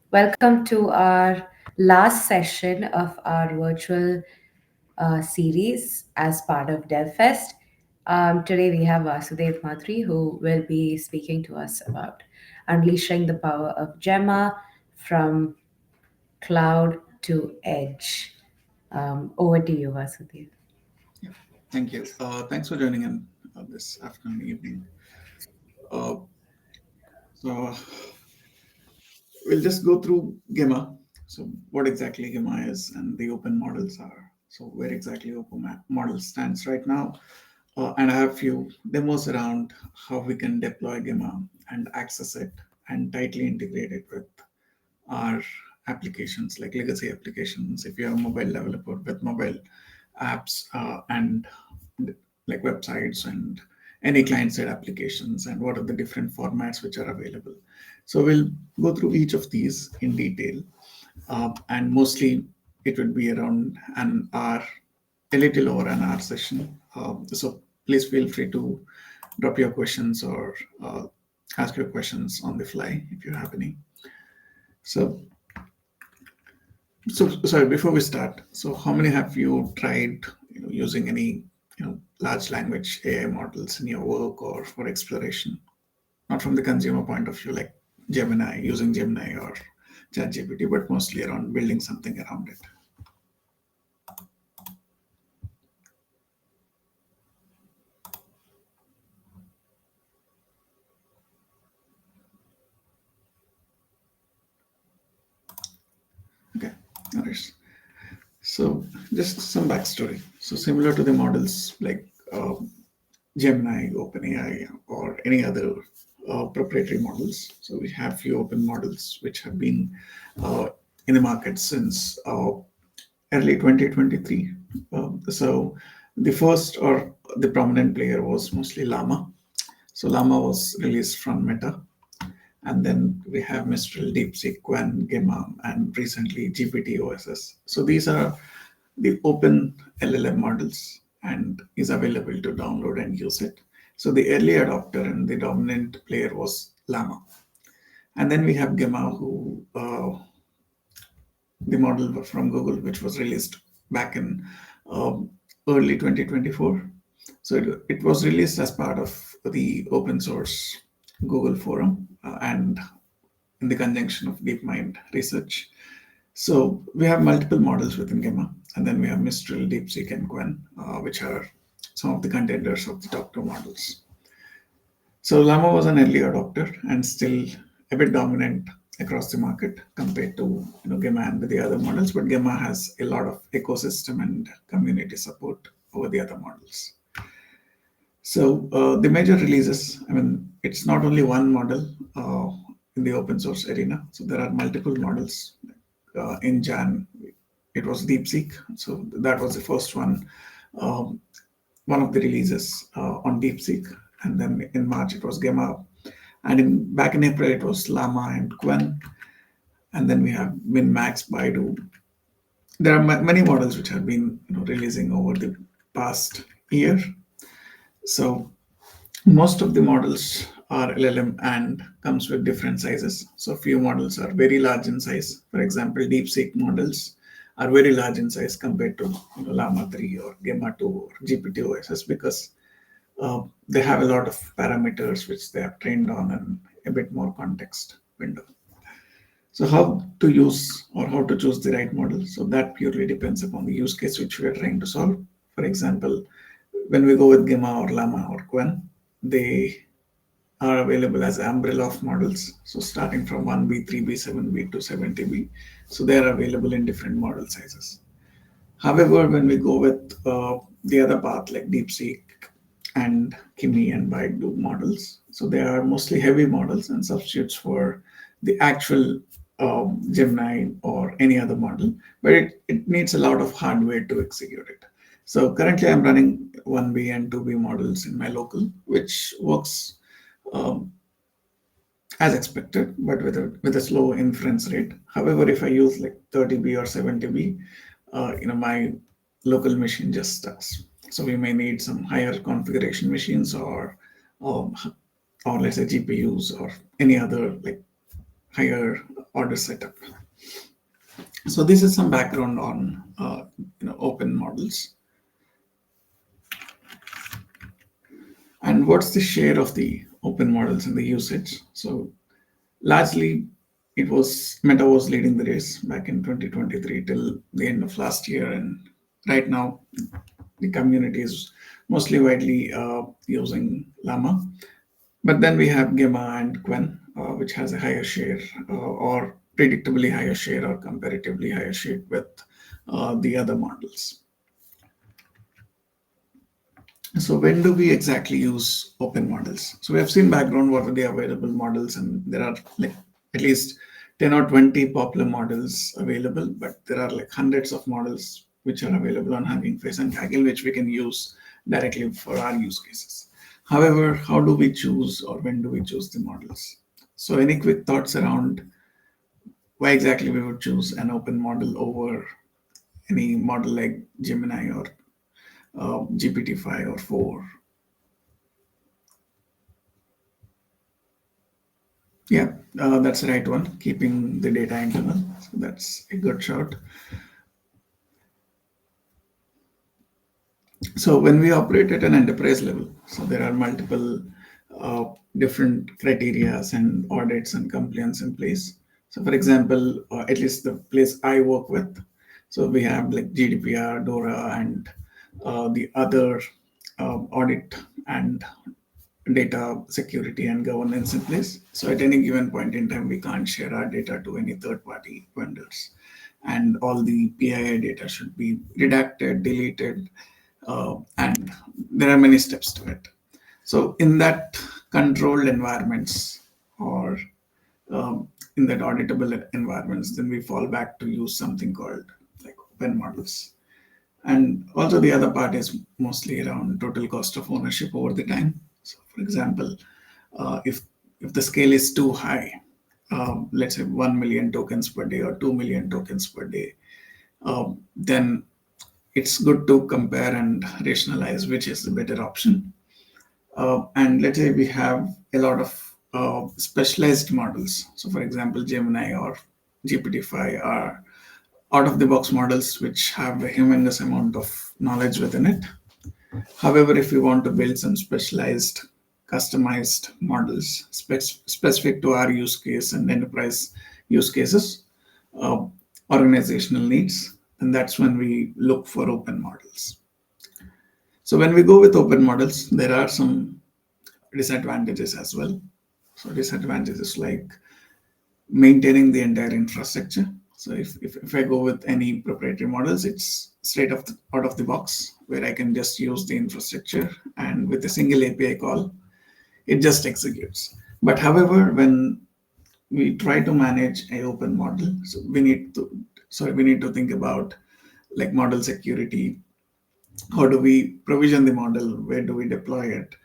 Welcome to our last session of our virtual series as part of DevFest. Today we have Vasudev who will be speaking to us about unleashing the power of Gemma from cloud to edge. Over to you, Vasudev. Yeah, thank you. Thanks for joining in this afternoon, evening. Uh, so we'll just go through Gemma. So what exactly Gemma is and the open models are. So where exactly model stands right now. And I have few demos around how we can deploy Gemma and access it and tightly integrate it with our applications like legacy applications. If you're a mobile developer with mobile apps and like websites and any client-side applications, and what are the different formats which are available. So we'll go through each of these in detail, and mostly it would be around an hour, a little over an hour session. So please feel free to drop your questions or ask your questions on the fly if you have any. So, so sorry, before we start, so how many have you tried using any large language AI models in your work or for exploration? Not from the consumer point of view, like Gemini, using Gemini or ChatGPT, but mostly around building something around it. Okay, all right. So just some backstory. So similar to the models like Gemini, OpenAI, or any other proprietary models. So we have few open models which have been uh, in the market since early 2023. So the first or the prominent player was mostly Llama. So Llama was released from Meta. And then we have Mistral, DeepSeek, Quen, Gemma, and recently GPT OSS. So these are the open LLM models and is available to download and use it. So the early adopter and the dominant player was Llama. And then we have Gemma, who the model from Google, which was released back in early 2024. So it was released as part of the open source Google forum and in the conjunction of DeepMind research. So we have multiple models within Gemma, and then we have Mistral, DeepSeek, and Quen, which are some of the contenders of the top two models. So Llama was an early adopter and still a bit dominant across the market compared to Gemma and the other models, but Gemma has a lot of ecosystem and community support over the other models. So the major releases, I mean, it's not only one model in the open source arena. So there are multiple models. In Jan, it was DeepSeek. So that was the first um, one of the releases on DeepSeek. And then in March, it was Gemma. And back in April, it was Llama and Quen. And then we have MinMax, Baidu. There are many models which have been releasing over the past year. So most of the models are LLM and comes with different sizes. So few models are very large in size. For example, DeepSeek models are very large in size compared to Llama 3 or Gemma 2 or GPT OSS because they have a lot of parameters which they are trained on and a bit more context window. So how to use or how to choose the right model? So that purely depends upon the use case which we are trying to solve. For example, when we go with Gemma or Llama or Quen, they are available as umbrella of models. So starting from 1B, 3B, 7B to 70B. So they are available in different model sizes. However, when we go with the other path like DeepSeek and Kimi and Baidu models, so they are mostly heavy models and substitutes for the actual Gemini or any other model, but it needs a lot of hardware to execute it. So currently I'm running 1B and 2B models in my local, which works um, as expected, but with a slow inference rate. However, if I use like 30B or 70B, my local machine just starts. So we may need some higher configuration machines um, or let's say GPUs or any other like higher order setup. So this is some background on open models. And what's the share of the open models in the usage? So largely, it was Meta was leading the race back in 2023 till the end of last year, and right now the community is mostly widely using Llama. But then we have Gemma and Quen, which has a higher share, or predictably higher share, or comparatively higher share with the other models. So when do we exactly use open models? So we have seen background what are the available models, and there are like at least 10 or 20 popular models available, but there are like hundreds of models which are available on Hugging Face and Kaggle, which we can use directly for our use cases. However, how do we choose or when do we choose the models? So any quick thoughts around why exactly we would choose an open model over any model like Gemini or GPT-5 or 4? Yeah, that's the right one. Keeping the data internal. So that's a good shot. So when we operate at an enterprise level, so there are multiple uh, different criterias and audits and compliance in place. So for example, at least the place I work with, so we have like GDPR, DORA, and the other audit and data security and governance in place. So at any given point in time, we can't share our data to any third-party vendors, and all the PII data should be redacted, deleted, and there are many steps to it. So in that controlled environments or in that auditable environments, then we fall back to use something called like open models. And also the other part is mostly around total cost of ownership over the time. So for example, if the scale is too high, let's say 1 million tokens per day or 2 million tokens per day, then it's good to compare and rationalize which is the better option. And let's say we have a lot of specialized models. So, for example, Gemini or GPT-5 are out of the box models which have a humongous amount of knowledge within it. However, if we want to build some specialized, customized models specific to our use case and enterprise use cases, uh, organizational needs, and that's when we look for open models. So when we go with open models, there are some disadvantages as well. So disadvantages like maintaining the entire infrastructure. So if I go with any proprietary models, it's straight out of the box where I can just use the infrastructure and with a single API call, it just executes. But however, when we try to manage a open model, we need to think about like model security. How do we provision the model? Where do we deploy it?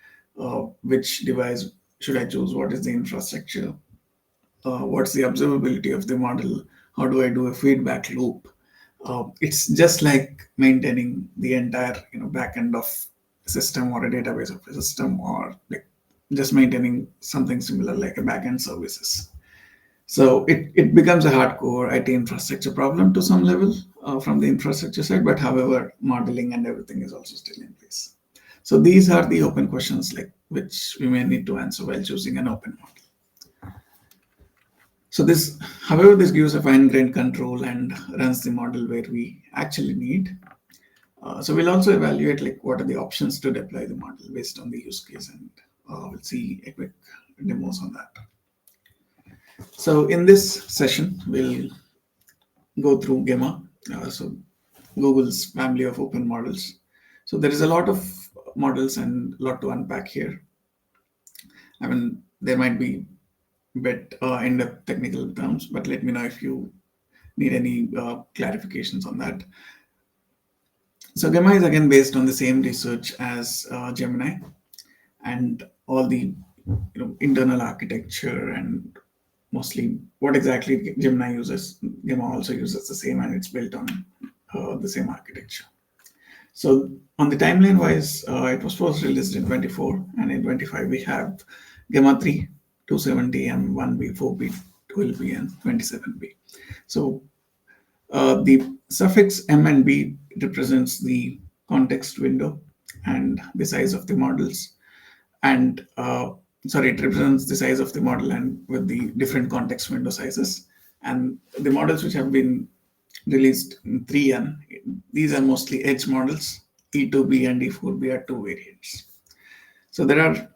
Which device should I choose? What is the infrastructure? What's the observability of the model? How do I do a feedback loop? It's just like maintaining the entire backend of a system or a database of a system, or like just maintaining something similar like a backend services. So it becomes a hardcore IT infrastructure problem to some level from the infrastructure side, but however, modeling and everything is also still in place. So these are the open questions like which we may need to answer while choosing an open model. So this, however, this gives a fine-grained control and runs the model where we actually need. So we'll also evaluate like what are the options to deploy the model based on the use case, and we'll see a quick demos on that. So in this session, we'll go through Gemma, so Google's family of open models. So there is a lot of models and a lot to unpack here. I mean, there might be a bit in-depth technical terms, but let me know if you need any clarifications on that. So Gemma is again based on the same research as Gemini, and all the internal architecture and mostly what exactly Gemini uses. Gemma also uses the same, and it's built on the same architecture. So on the timeline wise, it was first released in 24, and in 25 we have Gemma 3, 270, and 1B, 4B, 12B, and 27B. So the suffix M and B represents the context window and the size of the models, and sorry, it represents the size of the model and with the different context window sizes. And the models which have been released in 3N, these are mostly edge models. E2B and E4B are two variants. So there are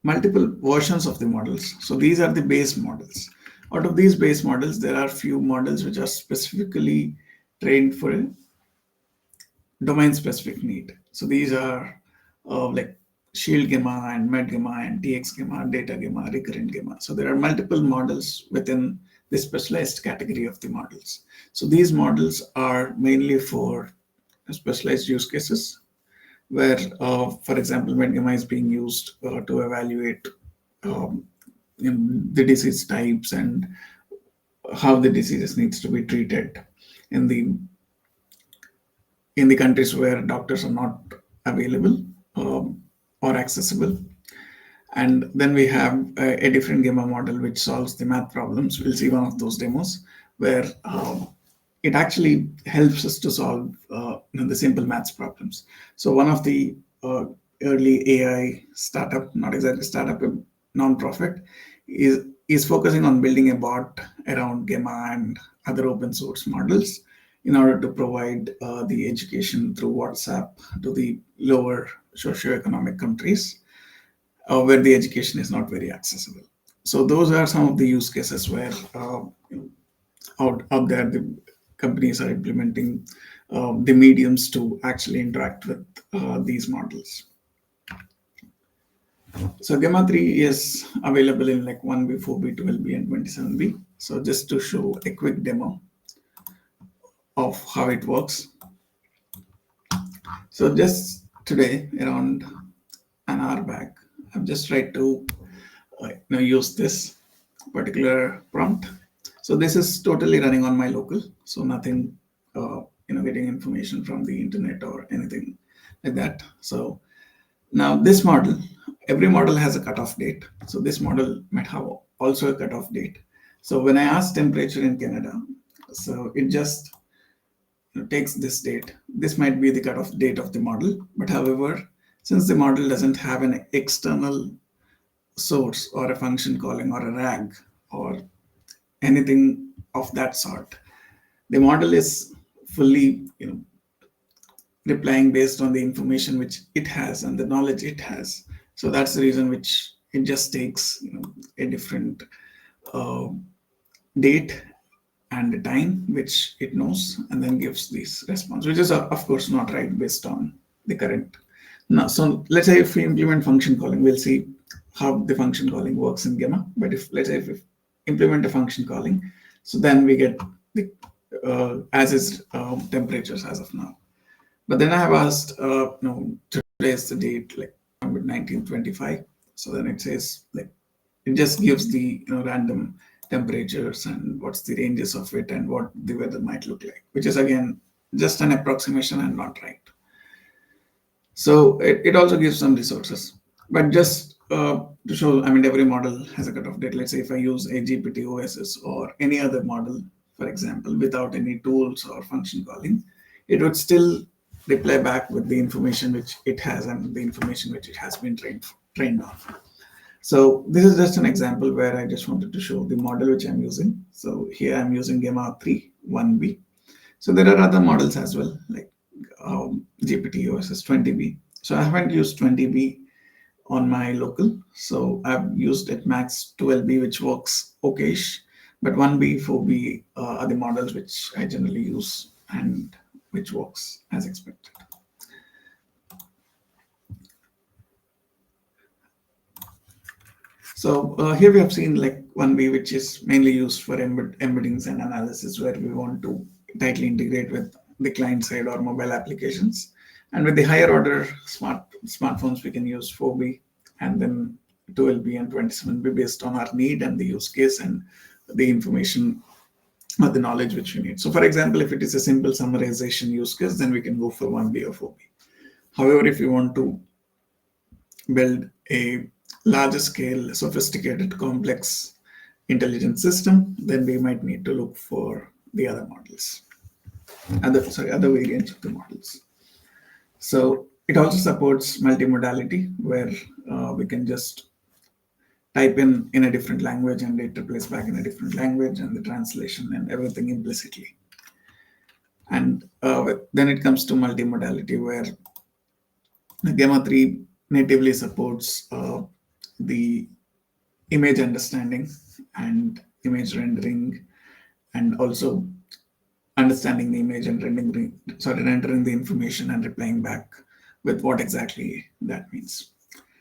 multiple versions of the models. So these are the base models. Out of these base models, there are few models which are specifically trained for a domain specific need. So these are like shield gamma and med gamma and tx gamma, data gamma, recurrent gamma. So there are multiple models within the specialized category of the models. So these models are mainly for specialized use cases where, for example, med gamma is being used to evaluate um, the disease types and how the diseases needs to be treated in the countries where doctors are not available or accessible. And then we have a different gamma model which solves the math problems. We'll see one of those demos where it actually helps us to solve the simple maths problems. So one of the early AI startup, not exactly startup, a non-profit, is focusing on building a bot around Gemma and other open source models in order to provide the education through WhatsApp to the lower socioeconomic countries where the education is not very accessible. So those are some of the use cases where out there the companies are implementing the mediums to actually interact with these models. So Gemma 3 is available in like 1B, 4B, 12B, and 27B. So just to show a quick demo of how it works. So just today, around an hour back, I've just tried to use this particular prompt. So this is totally running on my local, so nothing, getting information from the internet or anything like that. So now this model, every model has a cutoff date. So this model might have also a cutoff date. So when I ask temperature in Canada, so it just takes this date. This might be the cutoff date of the model, but however, since the model doesn't have an external source or a function calling or a RAG or anything of that sort, the model is fully replying based on the information which it has and the knowledge it has. So that's the reason which it just takes a different uh, date and the time which it knows and then gives this response, which is of course not right based on the current. Now, so let's say if we implement function calling, we'll see how the function calling works in Gemma. But if let's say if we implement a function calling, so then we get the as is temperatures as of now. But then I have asked, today is the date like 1925. So then it says like it just gives the random temperatures and what's the ranges of it and what the weather might look like, which is again just an approximation and not right. So it also gives some resources, but just to show, I mean, every model has a cutoff date. Let's say if I use a GPT OSS or any other model, for example, without any tools or function calling, it would still reply back with the information which it has and the information which it has been trained on. So this is just an example where I just wanted to show the model which I'm using. So here I'm using Gemma 3 1B. So there are other models as well, like GPT OSS 20B. So I haven't used 20B on my local. So I've used at max 12B, which works okayish. But 1B, 4B are the models which I generally use and which works as expected. So here we have seen like 1B, which is mainly used for embeddings and analysis, where we want to tightly integrate with the client side or mobile applications. And with the higher order smartphones, we can use 4B and then 12B and 27B based on our need and the use case and the information or the knowledge which we need. So for example, if it is a simple summarization use case, then we can go for 1B or 4B. However, if you want to build a larger scale, sophisticated, complex intelligent system, then we might need to look for the other models, other variants of the models. So it also supports multimodality, where we can just type in a different language and it replaces back in a different language, and the translation and everything implicitly. And then it comes to multimodality, where Gemma 3 natively supports the image understanding and image rendering, and also understanding the image and rendering the information and replying back with what exactly that means.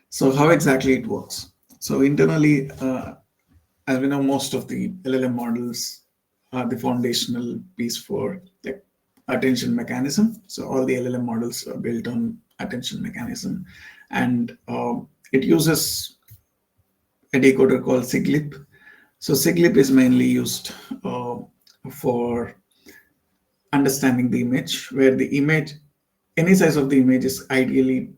So how exactly it works? So internally, as we know, most of the LLM models are the foundational piece for like attention mechanism. So all the LLM models are built on attention mechanism, and it uses a decoder called siglip. So siglip is mainly used for understanding the image, where the image, any size of the image, is ideally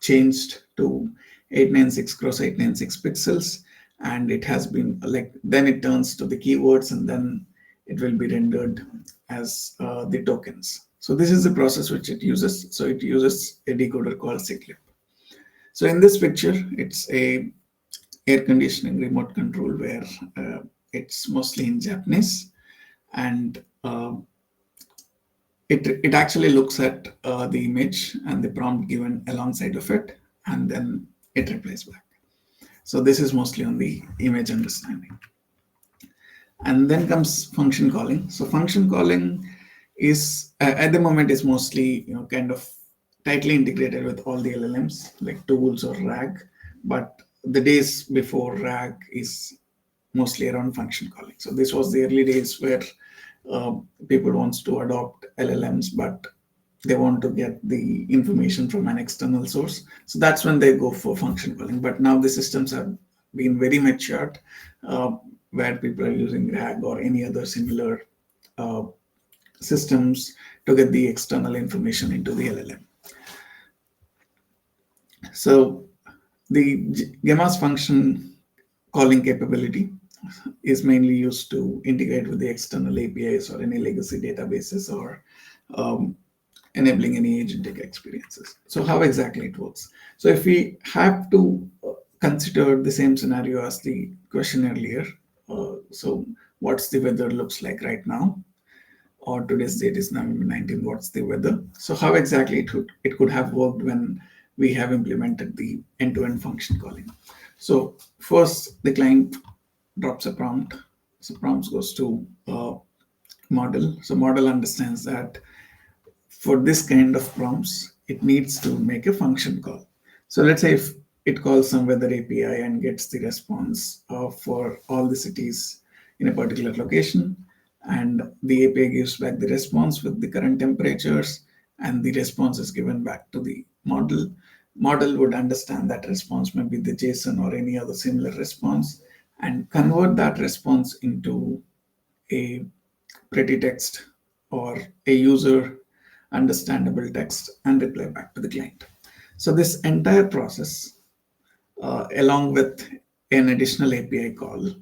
changed to 896 cross 896 pixels, and it has been like, then it turns to the keywords, and then it will be rendered as the tokens. So this is the process which it uses. So it uses a decoder called cyclip. So in this picture, it's a air conditioning remote control, where it's mostly in Japanese, and it actually looks at the image and the prompt given alongside of it, and then it replies back. So this is mostly on the image understanding. And then comes function calling. So function calling is at the moment is mostly, kind of tightly integrated with all the LLMs like tools or RAG, but the days before RAG is mostly around function calling. So this was the early days where uh, people wants to adopt LLMs, but they want to get the information from an external source. So that's when they go for function calling. But now the systems have been very matured, uh, where people are using RAG or any other similar uh, systems to get the external information into the LLM. So the Gemma's function calling capability is mainly used to integrate with the external APIs or any legacy databases, or um, enabling any agentic experiences. So how exactly it works? So if we have to consider the same scenario as the question earlier, so what's the weather looks like right now, or today's date is November 19, what's the weather? So how exactly it could have worked when we have implemented the end-to-end function calling? So first, the client drops a prompt. So prompt goes to model. So model understands that for this kind of prompts, it needs to make a function call. So let's say if it calls some weather API and gets the response for all the cities in a particular location, and the API gives back the response with the current temperatures, and the response is given back to the model. Model would understand that response, maybe the JSON or any other similar response, and convert that response into a pretty text or a user understandable text and reply back to the client. So this entire process, along with an additional API call,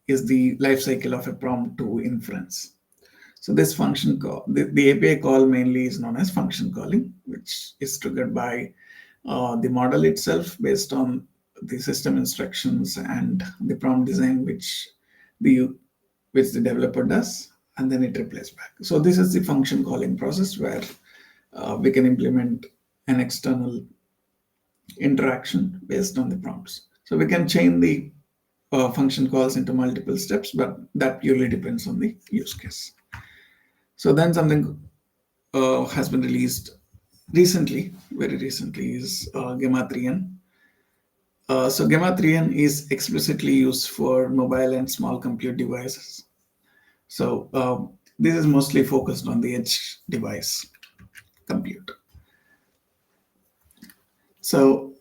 is the life cycle of a prompt to inference. So this function call, the API call mainly is known as function calling, which is triggered by the model itself based on the system instructions and the prompt design the which the developer does, and then it replies back. So this is the function calling process, where we can implement an external interaction based on the prompts. So we can chain the function calls into multiple steps, but that purely depends on the use case. So then something has been released recently, very recently, is Gemma 3N. So Gemma 3N is explicitly used for mobile and small compute devices. So this is mostly focused on the edge device compute. So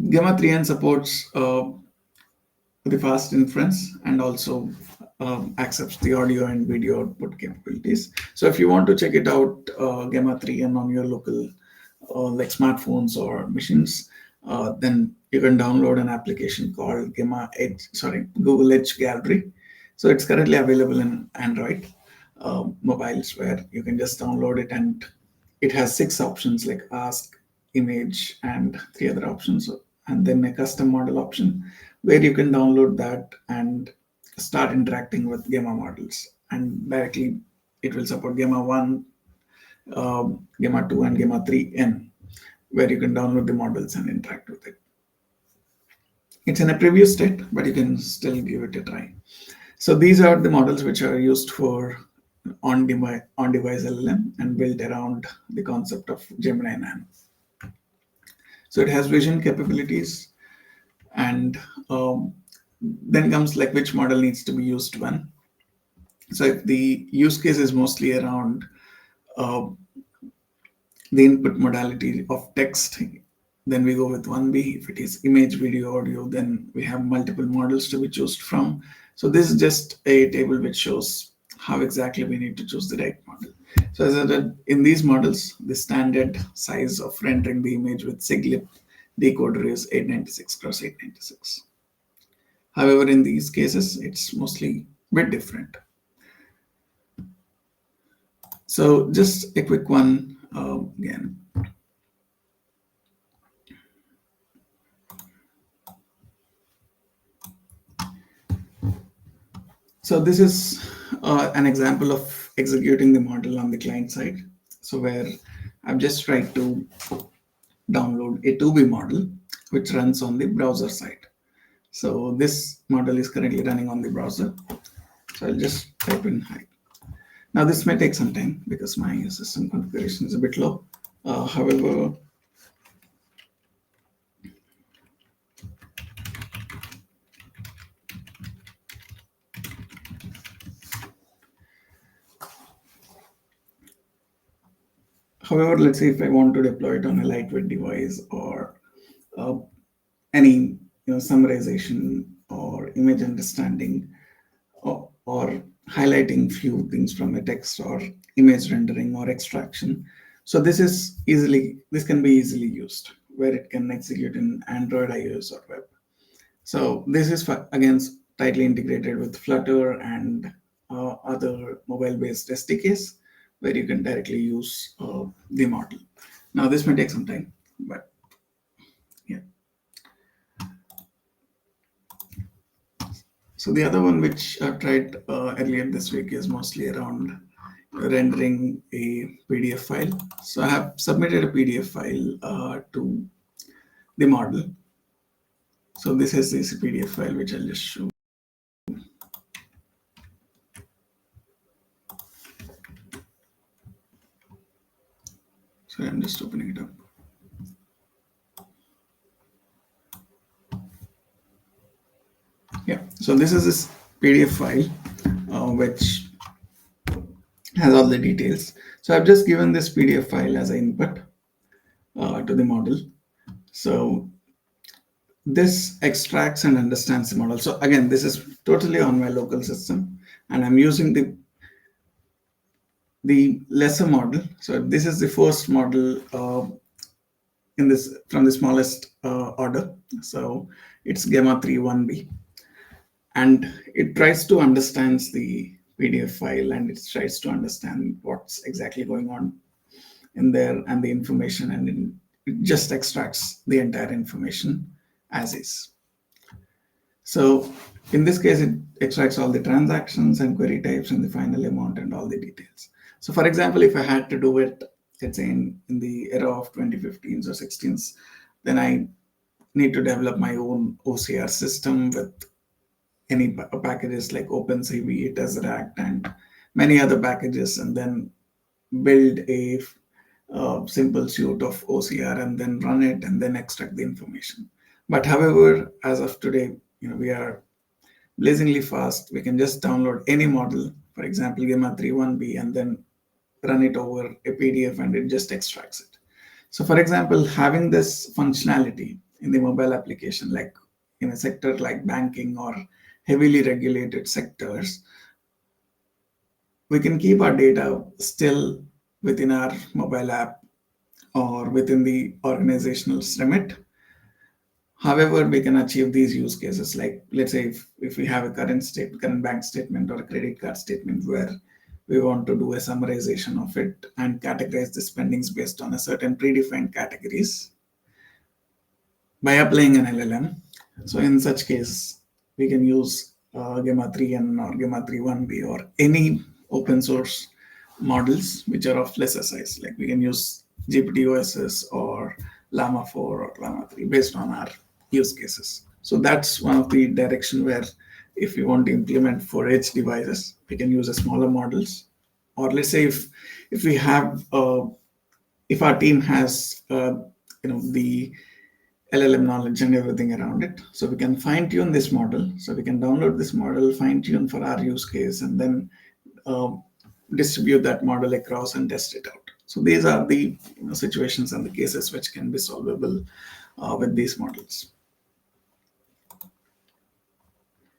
Gemma 3N supports the fast inference, and also accepts the audio and video output capabilities. So if you want to check it out, Gemma 3N on your local like smartphones or machines, Then you can download an application called Gemma Edge, sorry, Google Edge Gallery. So it's currently available in Android mobiles, where you can just download it, and it has 6 options like ask, image, and 3 other options, and then a custom model option where you can download that and start interacting with Gemma models. And directly it will support Gemma 1, Gemma 2, and Gemma 3N, where you can download the models and interact with it. It's in a preview state, but you can still give it a try. So these are the models which are used for on-device LLM and built around the concept of Gemini Nano. So it has vision capabilities, and then comes like which model needs to be used when. So if the use case is mostly around uh, the input modality of text, then we go with 1B. If it is image, video, audio, then we have multiple models to be chosen from. So this is just a table which shows how exactly we need to choose the right model. So as I said, in these models, the standard size of rendering the image with SIGLIP decoder is 896 cross 896. However, in these cases, it's mostly a bit different. So just a quick one again. So this is an example of executing the model on the client side. So where I've just tried to download a 2B model which runs on the browser side. So this model is currently running on the browser. So I'll just type in hi. Now this may take some time because my system configuration is a bit low. However, let's say if I want to deploy it on a lightweight device, or uh, any summarization or image understanding, or highlighting few things from a text, or image rendering or extraction. So this can be easily used where it can execute in Android, iOS, or web. So this is again tightly integrated with Flutter and other mobile-based SDKs where you can directly use the model. Now this may take some time, but yeah. So the other one which I've tried earlier this week is mostly around rendering a PDF file. So I have submitted a PDF file to the model. So this is this PDF file which I'll just show. So I'm just opening it up. Yeah, so this is this PDF file which has all the details. So I've just given this PDF file as an input to the model. So this extracts and understands the model. So again, this is totally on my local system, and I'm using the lesser model. So this is the first model in this from the smallest order. So it's Gemma 3.1b, and it tries to understand the PDF file, and it tries to understand what's exactly going on in there and the information, and it just extracts the entire information as is. So in this case, it extracts all the transactions and query types and the final amount and all the details. So for example, if I had to do it, let's say in the era of 2015s or 16s, then I need to develop my own OCR system with any packages like OpenCV, Tesseract, and many other packages, and then build a simple suite of OCR and then run it and then extract the information. But however, as of today, we are blazingly fast. We can just download any model, for example, Gemma 3.1b, and then run it over a PDF and it just extracts it. So for example, having this functionality in the mobile application, like in a sector like banking or heavily regulated sectors, we can keep our data still within our mobile app or within the organizational remit, However, we can achieve these use cases. Like, let's say if we have a current bank statement or a credit card statement where we want to do a summarization of it and categorize the spendings based on a certain predefined categories by applying an LLM. So in such case, we can use Gemma 3N or Gemma 3.1b or any open source models which are of lesser size. Like we can use GPT OSS or Llama 4 or Llama 3 based on our use cases. So that's one of the direction where if we want to implement for edge devices, we can use a smaller models. Or let's say if we have if our team has the LLM knowledge and everything around it. So we can fine tune this model. So we can download this model, fine tune for our use case, and then uh, distribute that model across and test it out. So these are the situations and the cases which can be solvable with these models.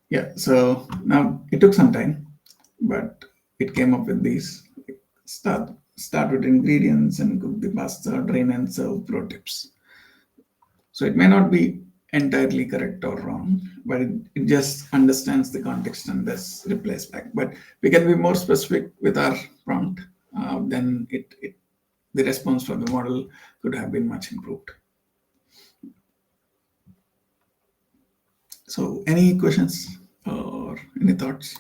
Yeah. So now it took some time, but it came up with these start with ingredients and cook the pasta, drain and serve pro tips. So it may not be entirely correct or wrong, but it just understands the context and thus replies back. But we can be more specific with our prompt, then the response from the model could have been much improved. So any questions or any thoughts?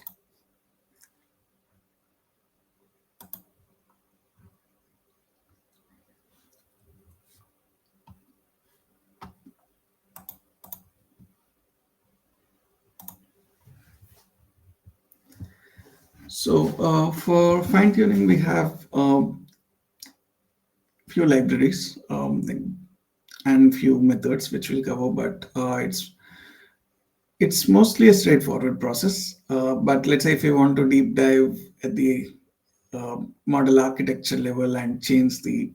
So for fine tuning, we have few libraries and few methods which we'll cover, but it's mostly a straightforward process. But let's say if you want to deep dive at the model architecture level and change the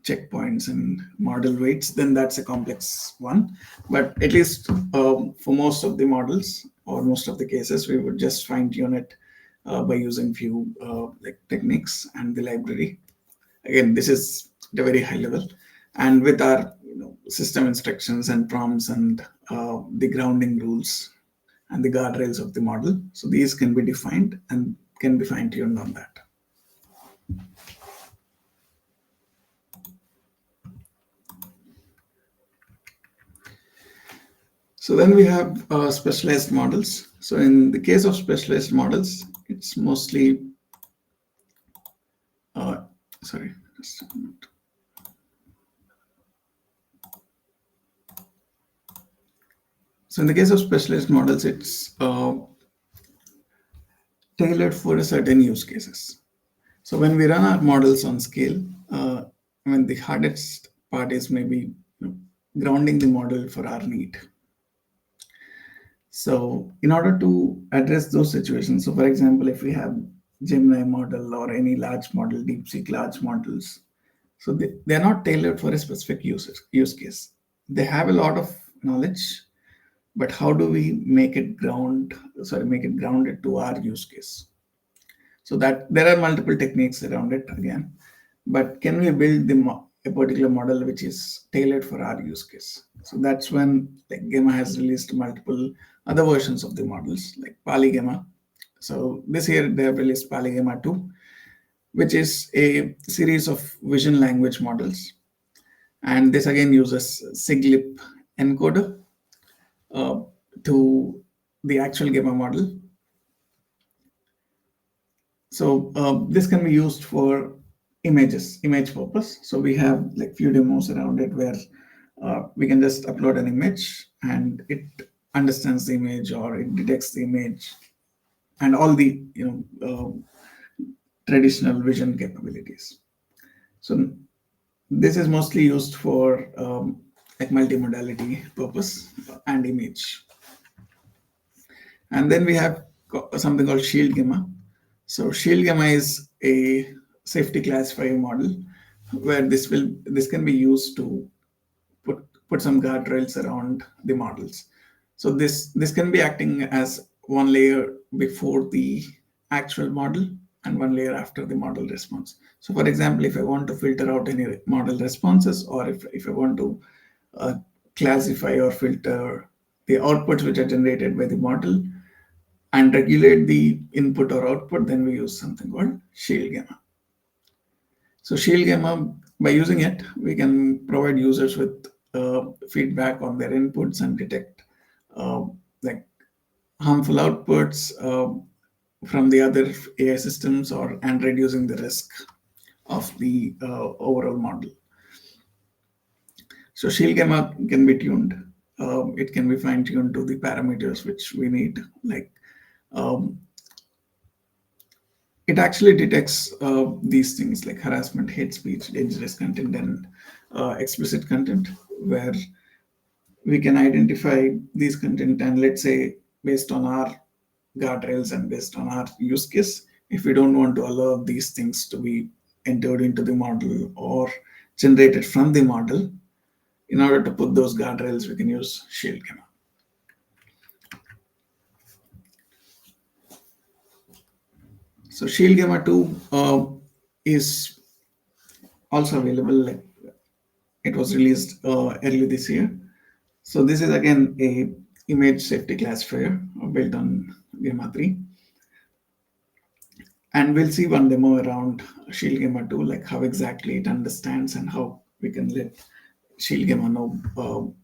checkpoints and model weights, then that's a complex one. But at least for most of the models or most of the cases, we would just fine tune it by using few like techniques and the library. Again, this is at a very high level, and with our system instructions and prompts and the grounding rules and the guardrails of the model. So these can be defined and can be fine tuned on that. So then we have specialized models. So in the case of specialized models, it's mostly, sorry, just a minute. So in the case of specialized models, it's tailored for a certain use cases. So when we run our models on scale, the hardest part is maybe grounding the model for our need. So in order to address those situations, so for example, if we have Gemini model or any large model, DeepSeek large models, so they're not tailored for a specific use case. They have a lot of knowledge, but how do we make it grounded to our use case? So that there are multiple techniques around it again, but can we build a particular model which is tailored for our use case? So that's when like Gemma has released multiple other versions of the models like Polygemma. So this year they have released Polygemma 2, which is a series of vision language models, and this again uses SIGLIP encoder uh, to the actual Gemma model. So this can be used for image purpose. So we have like few demos around it where we can just upload an image and it understands the image or it detects the image and all the traditional vision capabilities. So this is mostly used for like multimodality purpose and image. And then we have something called Shield Gemma. So Shield Gamma is a safety classifier model where this can be used to put some guardrails around the models. So this can be acting as one layer before the actual model and one layer after the model response. So for example, if I want to filter out any model responses or if I want to classify or filter the outputs which are generated by the model and regulate the input or output, then we use something called shield gamma. So shield gamma, by using it, we can provide users with feedback on their inputs and detect uh, like harmful outputs from the other AI systems, or and reducing the risk of the overall model. So shield gamma can be tuned. It can be fine tuned to the parameters which we need. Like um, it actually detects these things like harassment, hate speech, dangerous content, and explicit content, where we can identify these content, and let's say based on our guardrails and based on our use case, if we don't want to allow these things to be entered into the model or generated from the model, in order to put those guardrails, we can use shield gamma. So shield gamma 2 is also available. Like it was released early this year. So this is again a image safety classifier built on Gamma 3. And we'll see one demo around Shield Gamma 2, like how exactly it understands and how we can let Shield Gamma know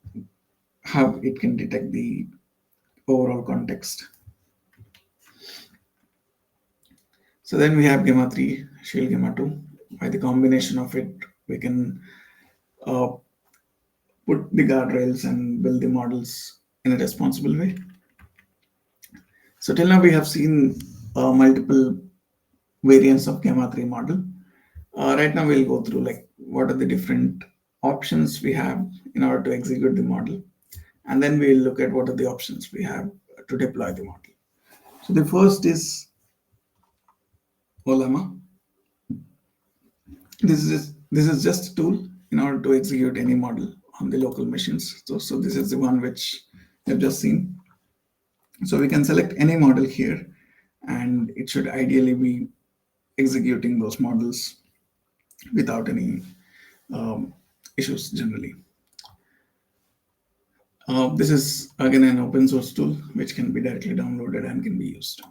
how it can detect the overall context. So then we have Gamma 3, Shield Gamma 2. By the combination of it, we can uh, put the guardrails and build the models in a responsible way. So till now we have seen multiple variants of Gamma 3 model. Right now we'll go through like what are the different options we have in order to execute the model, and then we'll look at what are the options we have to deploy the model. So the first is Olama. This is just a tool in order to execute any model on the local machines. So this is the one which you've just seen. So we can select any model here, and it should ideally be executing those models without any um, issues generally. This is again an open source tool which can be directly downloaded and can be used.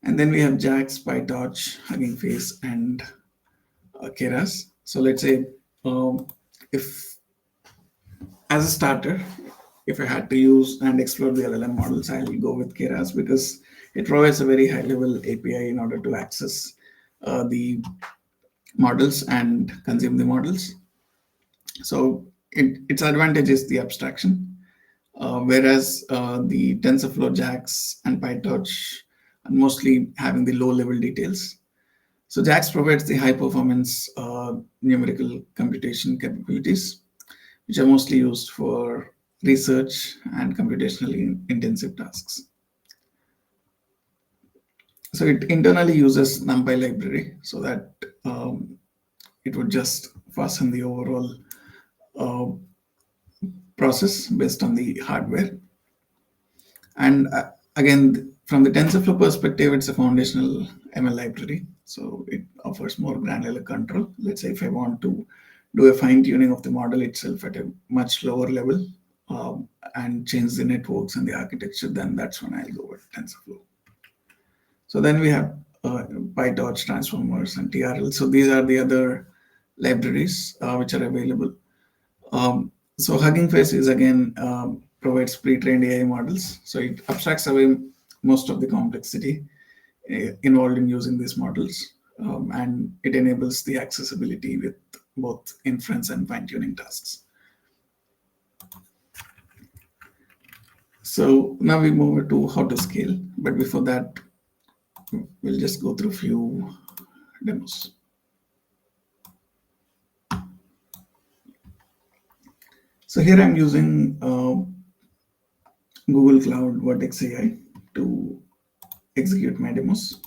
And then we have Jax, PyTorch, Hugging Face, and Keras. So let's say if as a starter, if I had to use and explore the LLM models, I'll go with Keras because it provides a very high level API in order to access the models and consume the models. So its advantage is the abstraction, whereas the TensorFlow, JAX, and PyTorch are mostly having the low-level details. So JAX provides the high-performance numerical computation capabilities, which are mostly used for research and computationally intensive tasks. So it internally uses NumPy library so that it would just fasten the overall uh, process based on the hardware. And again, from the TensorFlow perspective, it's a foundational ML library. So it offers more granular control. Let's say if I want to do a fine tuning of the model itself at a much lower level and change the networks and the architecture, then that's when I'll go with TensorFlow. So then we have PyTorch, transformers, and TRL. So these are the other libraries which are available. So Hugging Face is again provides pre-trained AI models. So it abstracts away most of the complexity involved in using these models, and it enables the accessibility with both inference and fine-tuning tasks. So now we move to how to scale. But before that, we'll just go through a few demos. So here I'm using Google Cloud Vertex AI to execute my demos.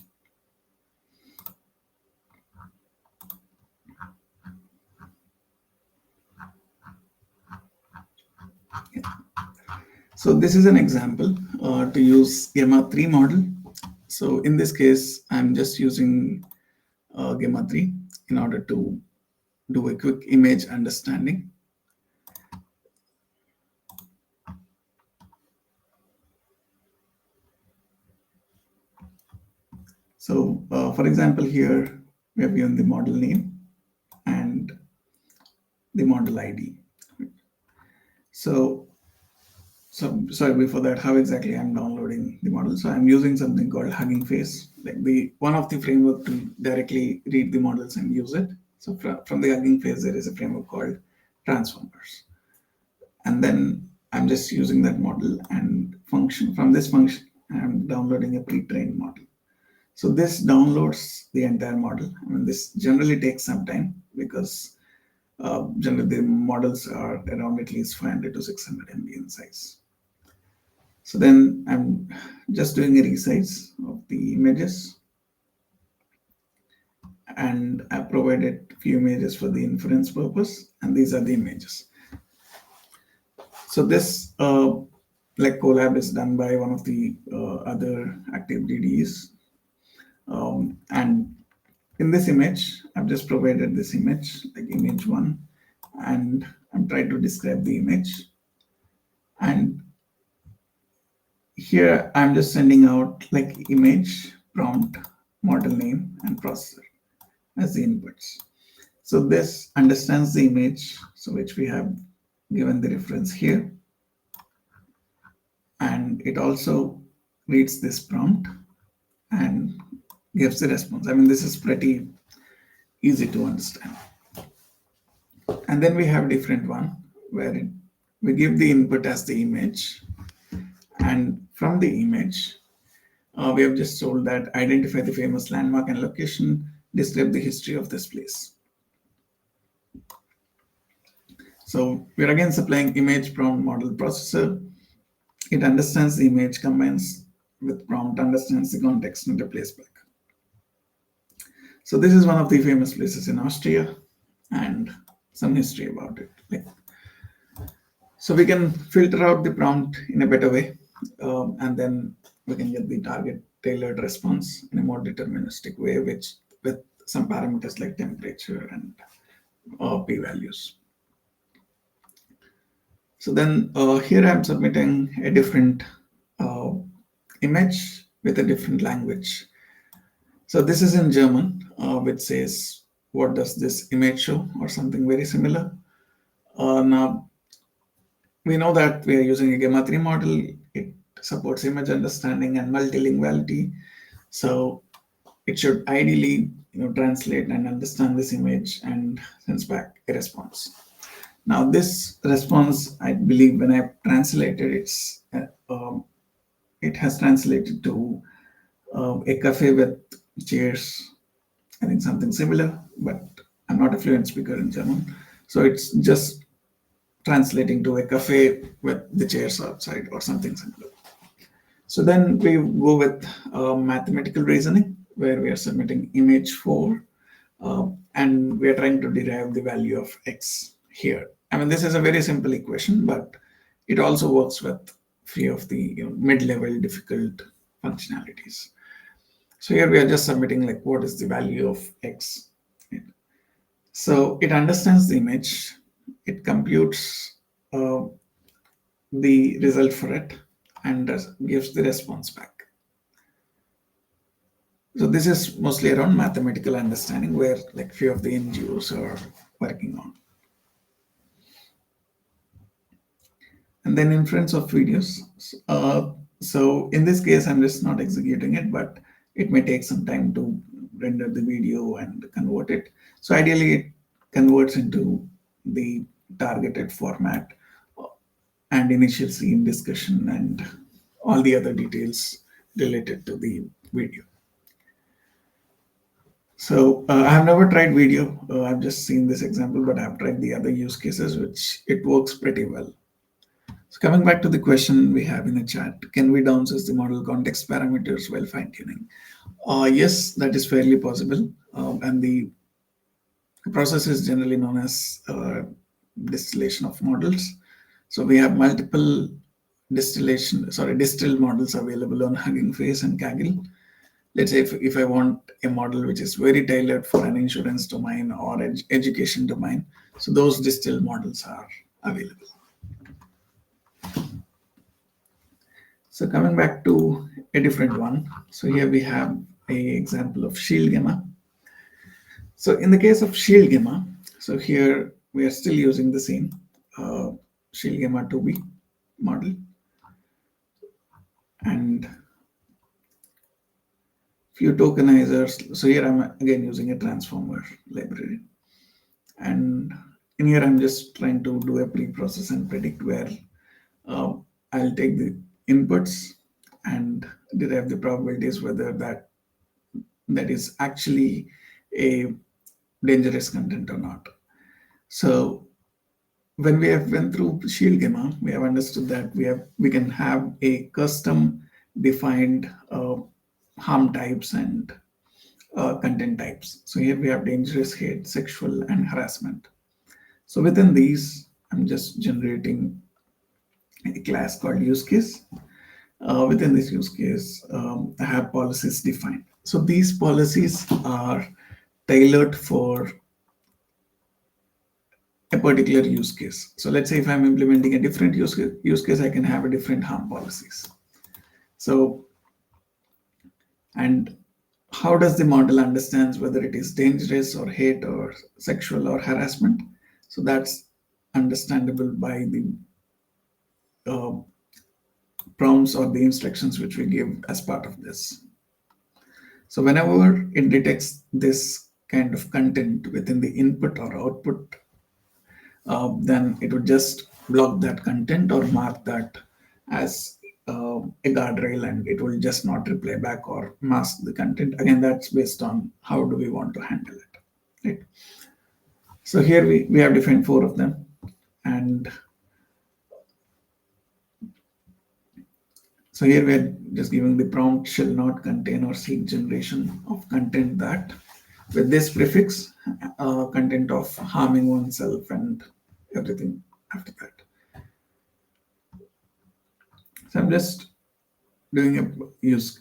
So this is an example to use Gemma 3 model. So in this case, I'm just using Gemma 3 in order to do a quick image understanding. So, for example, here we have given the model name and the model ID. So, sorry, before that, how exactly I'm downloading the model? So I'm using something called Hugging Face, like the one of the framework to directly read the models and use it. So from the Hugging Face, there is a framework called Transformers, and then I'm just using that model and function. From this function, I'm downloading a pre-trained model. So this downloads the entire model. I mean, this generally takes some time because generally the models are around at least 500 to 600 MB in size. So then I'm just doing a resize of the images, and I provided few images for the inference purpose, and these are the images. So this like collab is done by one of the other active DDEs, and in this image I've just provided this image like image one, and I'm trying to describe the image, and here I'm just sending out like image prompt model name and processor as the inputs. So this understands the image, so which we have given the reference here, and it also reads this prompt and gives the response. I mean, this is pretty easy to understand. And then we have different one where we give the input as the image, and from the image we have just told that identify the famous landmark and location, describe the history of this place. So we're again supplying image prompt model processor. It understands the image, combines with prompt, understands the context, and replace back. So this is one of the famous places in Austria, and some history about it. So we can filter out the prompt in a better way, and then we can get the target tailored response in a more deterministic way, which with some parameters like temperature and p-values. So then here I'm submitting a different uh, image with a different language. So this is in German, which says, what does this image show, or something very similar. Now, we know that we are using a Gemma 3 model. It supports image understanding and multilinguality. So it should ideally translate and understand this image and sends back a response. Now, this response, I believe, when I translated, it has translated to a cafe with chairs. I think something similar, but I'm not a fluent speaker in German, so it's just translating to a cafe with the chairs outside or something similar. So then we go with mathematical reasoning, where we are submitting image 4, and we are trying to derive the value of x here. I mean, this is a very simple equation, but it also works with few of the mid-level difficult functionalities. So here we are just submitting like what is the value of x. So it understands the image, it computes the result for it, and gives the response back. So this is mostly around mathematical understanding, where like few of the NGOs are working on. And then inference of videos. So in this case, I'm just not executing it, but it may take some time to render the video and convert it. So ideally, it converts into the targeted format and initial scene discussion and all the other details related to the video. So I have never tried video. I've just seen this example, but I've tried the other use cases, which it works pretty well. So coming back to the question we have in the chat, can we downsize the model context parameters while fine tuning? Yes, that is fairly possible. And the process is generally known as distillation of models. So we have multiple distilled models available on Hugging Face and Kaggle. Let's say if I want a model which is very tailored for an insurance domain or education domain, so those distilled models are available. So coming back to a different one. So here we have a example of shield gamma. So in the case of shield gamma, so here we are still using the same uh, shield gamma 2b model, and few tokenizers. So here I'm again using a transformer library, and in here I'm just trying to do a pre-process and predict where uh, I'll take the inputs and derive the probabilities whether that is actually a dangerous content or not. So when we have went through shield gamma, we have understood that we can have a custom defined harm types and content types. So here we have dangerous, hate, sexual, and harassment. So within these, I'm just generating a class called use case. Within this use case, I have policies defined. So these policies are tailored for a particular use case. So let's say if I'm implementing a different use case, I can have a different harm policies. So, and how does the model understands whether it is dangerous or hate or sexual or harassment? So that's understandable by the uh, prompts or the instructions which we give as part of this. So whenever it detects this kind of content within the input or output, then it would just block that content or mark that as a guardrail, and it will just not reply back or mask the content. Again, that's based on how do we want to handle it. Right. So here we have defined four of them. And so here we are just giving the prompt shall not contain or seek generation of content that with this prefix, content of harming oneself and everything after that. So I'm just doing a use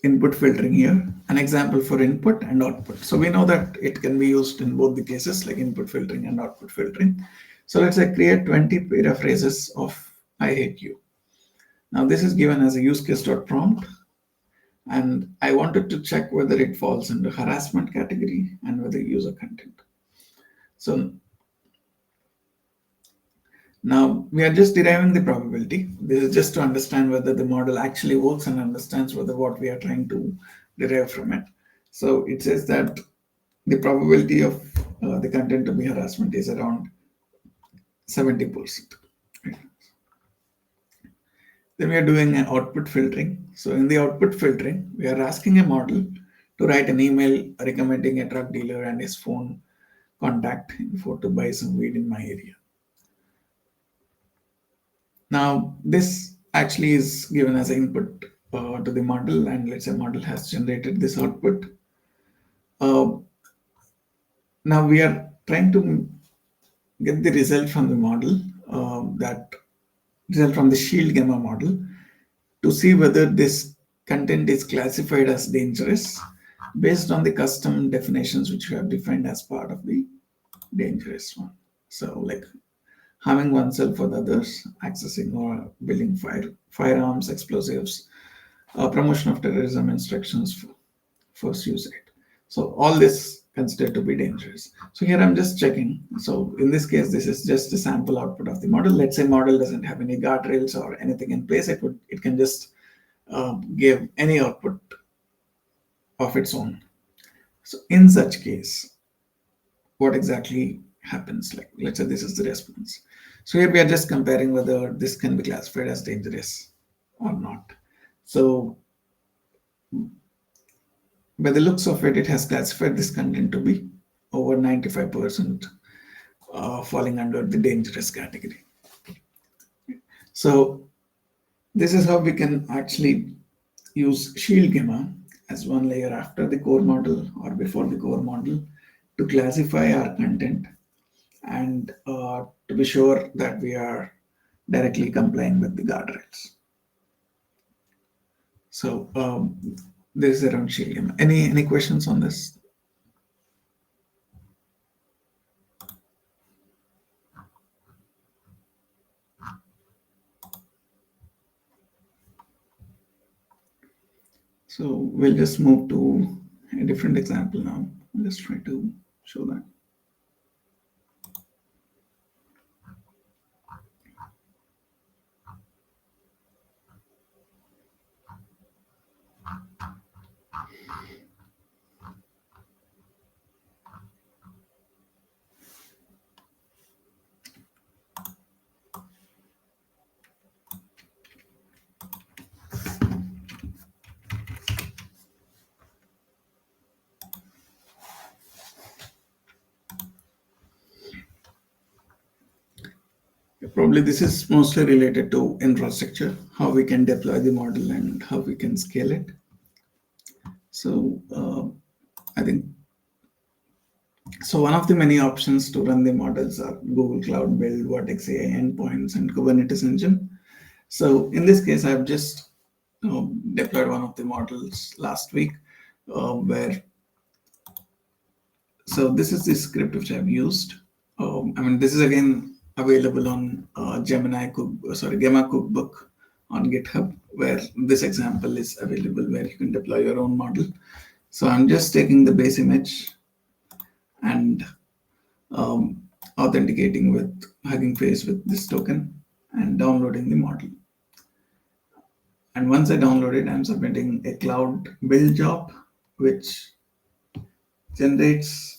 input filtering here, an example for input and output. So we know that it can be used in both the cases, like input filtering and output filtering. So let's say create 20 paraphrases of I hate you. Now this is given as a use case.prompt, and I wanted to check whether it falls into harassment category and whether user content. So now we are just deriving the probability. This is just to understand whether the model actually works and understands whether what we are trying to derive from it. So it says that the probability of the content to be harassment is around 70%. Then we are doing an output filtering. So in the output filtering, we are asking a model to write an email recommending a drug dealer and his phone contact info to buy some weed in my area. Now, this actually is given as an input to the model, and let's say model has generated this output. Uh, Now we are trying to get the result from the model, that result from the shield gamma model, to see whether this content is classified as dangerous based on the custom definitions which we have defined as part of the dangerous one. So, like harming oneself or others, accessing or building firearms, explosives, promotion of terrorism, instructions for suicide. So all this considered to be dangerous. So here I'm just checking. So in this case, this is just a sample output of the model. Let's say model doesn't have any guardrails or anything in place. It can just give any output of its own. So in such case, what exactly happens? Like let's say this is the response. So here we are just comparing whether this can be classified as dangerous or not. So by the looks of it, it has classified this content to be over 95% falling under the dangerous category. So this is how we can actually use shield gamma as one layer after the core model or before the core model to classify our content and to be sure that we are directly complying with the guardrails. So this is around shield gamma. Any questions on this? So we'll just move to a different example now. Let's try to show that. Probably this is mostly related to infrastructure, how we can deploy the model and how we can scale it. So I think so. One of the many options to run the models are Google Cloud Build, Vertex AI endpoints, and Kubernetes engine. So in this case, I've just deployed one of the models last week, where so this is the script which I've used. I mean, this is again available on Gemma Cookbook on GitHub, where this example is available, where you can deploy your own model. So I'm just taking the base image and um, authenticating with Hugging Face with this token and downloading the model. And once I download it, I'm submitting a cloud build job, which generates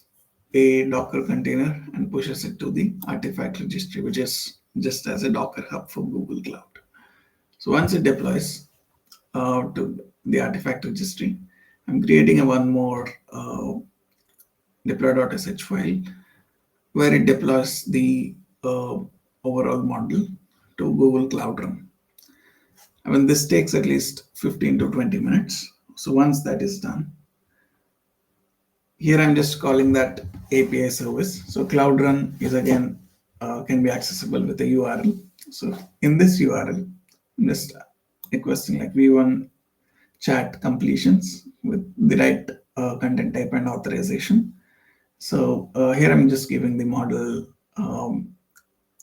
a Docker container and pushes it to the artifact registry, which is just as a Docker hub for Google Cloud. So once it deploys to the artifact registry, I'm creating a one more deploy.sh file where it deploys the uh, overall model to Google Cloud Run. I mean, this takes at least 15 to 20 minutes. So once that is done, here I'm just calling that API service. So Cloud Run is again can be accessible with a URL. So in this URL, I'm just requesting like v1 chat completions with the right content type and authorization. So here I'm just giving the model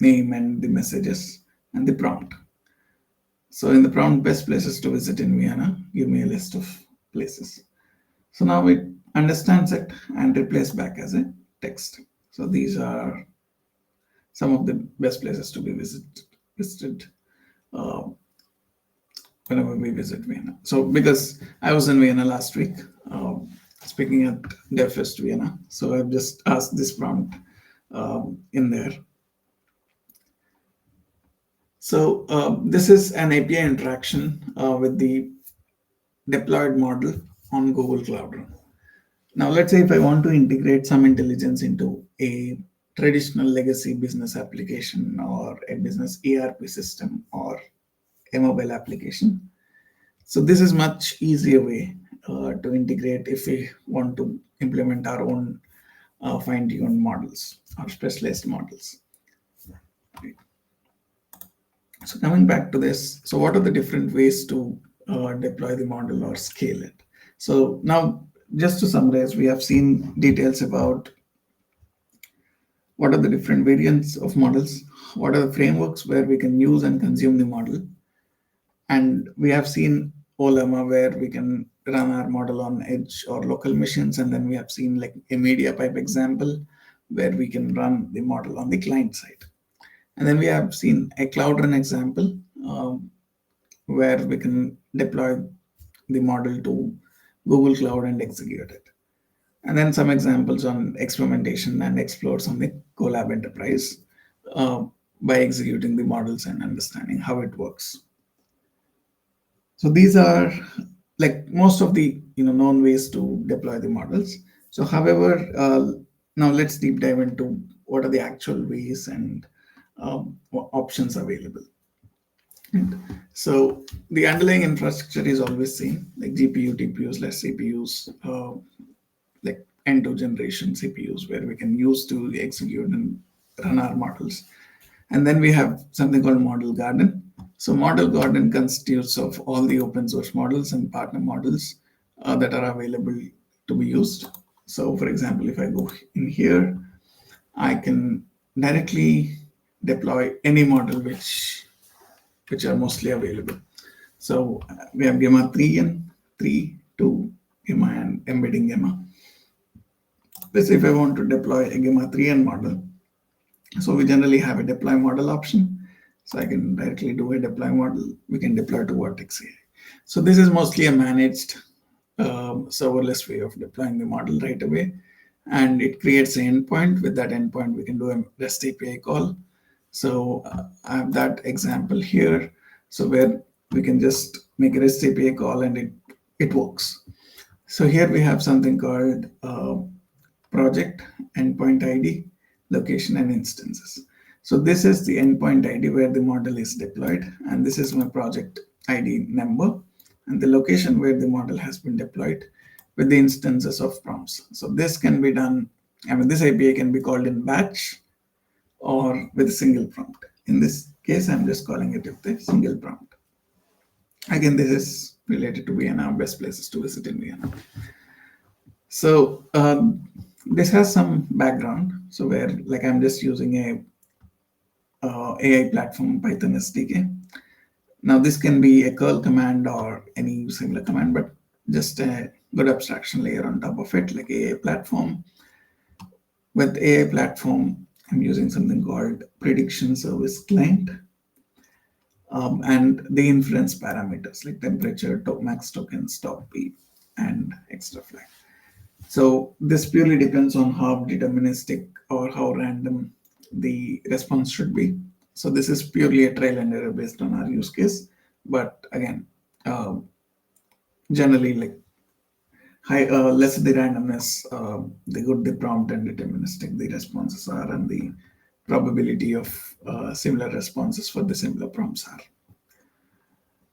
name and the messages and the prompt. So in the prompt, best places to visit in Vienna, give me a list of places. So now it understands it and replaces back as a text. So these are some of the best places to be visited uh, whenever we visit Vienna. So because I was in Vienna last week, speaking at DevFest Vienna, so I've just asked this prompt in there. So this is an API interaction with the deployed model on Google Cloud Run. Now, let's say if I want to integrate some intelligence into a traditional legacy business application or a business ERP system or a mobile application. So this is much easier way to integrate if we want to implement our own fine-tuned models or specialized models. So coming back to this, so what are the different ways to deploy the model or scale it? So now, just to summarize, we have seen details about what are the different variants of models, what are the frameworks where we can use and consume the model, and we have seen Olema where we can run our model on edge or local machines, and then we have seen like a media pipe example where we can run the model on the client side. And then we have seen a cloud run example where we can deploy the model to Google Cloud and execute it. And then some examples on experimentation and explores on the Colab Enterprise uh, by executing the models and understanding how it works. So these are like most of the known ways to deploy the models. So however, now let's deep dive into what are the actual ways and options available. And so the underlying infrastructure is always same, like GPU, TPUs, less CPUs, like N2 generation CPUs, where we can use to execute and run our models. And then we have something called Model Garden. So Model Garden constitutes of all the open source models and partner models that are available to be used. So for example, if I go in here, I can directly deploy any model which are mostly available. So we have Gemma 3 and 3 to Gemma and embedding Gemma. Let's say if I want to deploy a Gemma 3N model, so we generally have a deploy model option. So I can directly do a deploy model. We can deploy to Vertex AI. So this is mostly a managed serverless way of deploying the model right away. And it creates an endpoint. With that endpoint, we can do a REST API call. So I have that example here. So where we can just make a REST API call and it works. So here we have something called project, endpoint ID, location, and instances. So this is the endpoint ID where the model is deployed, and this is my project ID number, and the location where the model has been deployed with the instances of prompts. So this can be done, I mean, this API can be called in batch or with a single prompt. In this case, I'm just calling it with a single prompt. Again, this is related to Vienna, best places to visit in Vienna. So this has some background. So where like I'm just using a AI platform Python SDK. Now this can be a curl command or any similar command, but just a good abstraction layer on top of it, like AI platform. With AI platform, I'm using something called prediction service client, and the inference parameters like temperature, max tokens, top speed, and extra flag. So this purely depends on how deterministic or how random the response should be. So this is purely a trial and error based on our use case. But again, uh, generally like high, less the randomness, the good the prompt and deterministic the responses are, and the probability of similar responses for the similar prompts are.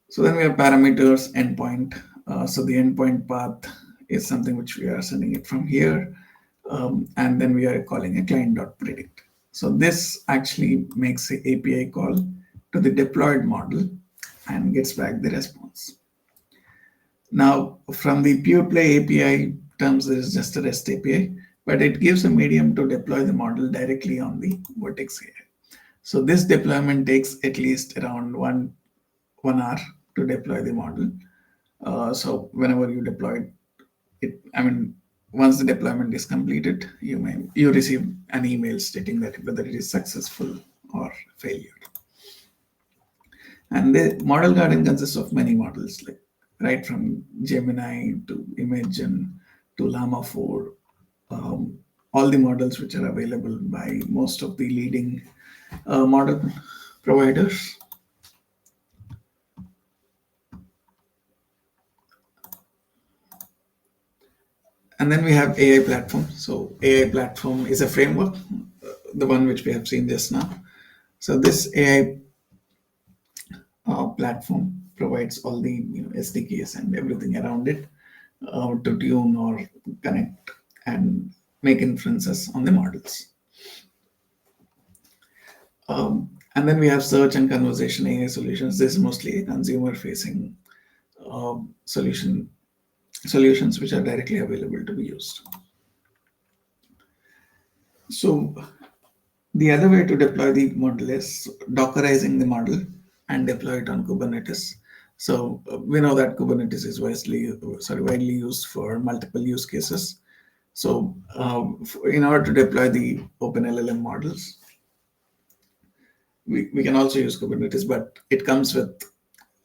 So then we have parameters, endpoint. So the endpoint path is something which we are sending it from here. And then we are calling a client.predict. So this actually makes a API call to the deployed model and gets back the response. Now, from the pure play API terms, there is just a REST API, but it gives a medium to deploy the model directly on the Vertex AI. So this deployment takes at least around 1 hour to deploy the model. So whenever you deploy it, I mean, once the deployment is completed, you receive an email stating that whether it is successful or failure. And the model garden consists of many models, like right from Gemini to Imagen to Llama 4, all the models which are available by most of the leading model providers. And then we have AI platform. So AI platform is a framework, the one which we have seen just now. So this AI platform provides all the SDKs and everything around it to tune or connect and make inferences on the models. And then we have search and conversation AI solutions. This is mostly a consumer-facing solutions which are directly available to be used. So the other way to deploy the model is Dockerizing the model and deploy it on Kubernetes. So we know that Kubernetes is widely used for multiple use cases. So in order to deploy the OpenLLM models, we can also use Kubernetes, but it comes with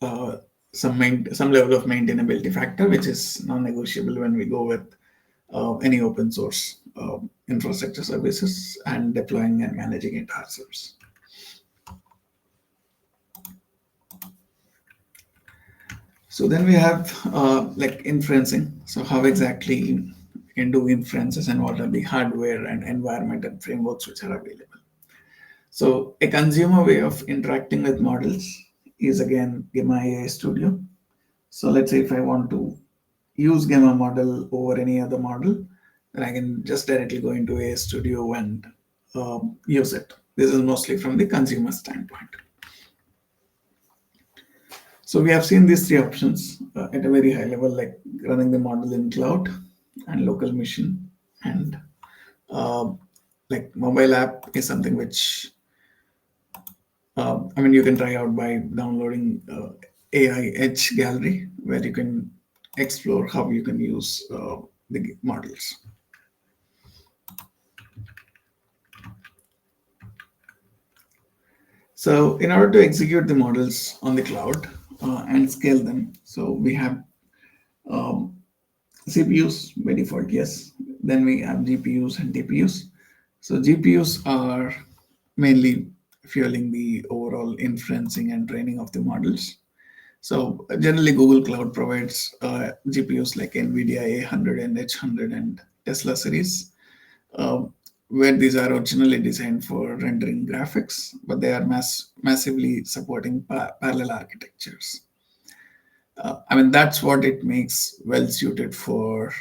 uh, some level of maintainability factor, which is non-negotiable when we go with any open source infrastructure services and deploying and managing it ourselves. So then we have like inferencing. So how exactly you can do inferences and what are the hardware and environment and frameworks which are available. So a consumer way of interacting with models is again Gemma AI Studio. So let's say if I want to use Gemma model over any other model, then I can just directly go into AI Studio and use it. This is mostly from the consumer standpoint. So we have seen these three options at a very high level, like running the model in cloud and local machine, and uh, like mobile app is something which I mean you can try out by downloading AI Edge Gallery, where you can explore how you can use the models. So in order to execute the models on the cloud and scale them, so we have um, CPUs by default, yes. Then we have GPUs and TPUs. So GPUs are mainly fueling the overall inferencing and training of the models. So generally, Google Cloud provides GPUs like NVIDIA A100 and H100 and Tesla series, uh, where these are originally designed for rendering graphics, but they are massively supporting parallel architectures. I mean, that's what it makes well suited for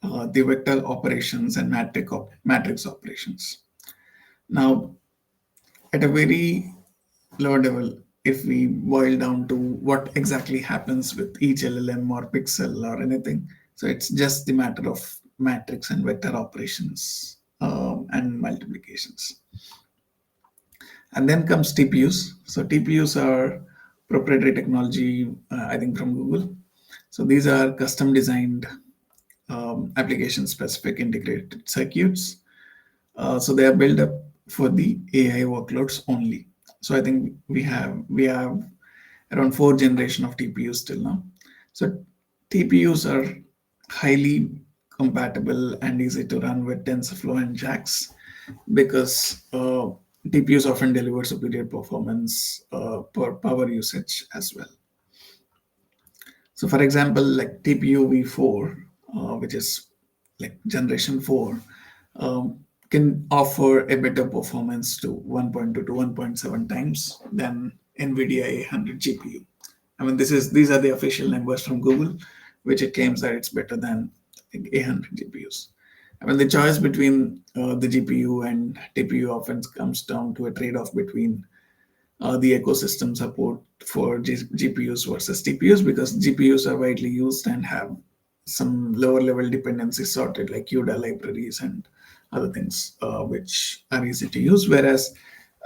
the vector operations and matrix operations. Now, at a very low level, if we boil down to what exactly happens with each LLM or pixel or anything, so it's just the matter of matrix and vector operations and multiplications. And then comes TPUs. So TPUs are proprietary technology, I think, from Google. So these are custom designed application specific integrated circuits. So they are built up for the AI workloads only. So I think we have around four generation of TPUs till now. So TPUs are highly compatible and easy to run with TensorFlow and JAX because TPUs often deliver superior performance per power usage as well. So, for example, like TPU V4, which is like generation 4, can offer a better performance to 1.2 to 1.7 times than NVIDIA A100 GPU. I mean, these are the official numbers from Google, which it claims that it's better than I think A100 GPUs. I mean, the choice between the GPU and TPU often comes down to a trade-off between the ecosystem support for GPUs versus TPUs because GPUs are widely used and have some lower level dependencies sorted like CUDA libraries and other things which are easy to use. Whereas,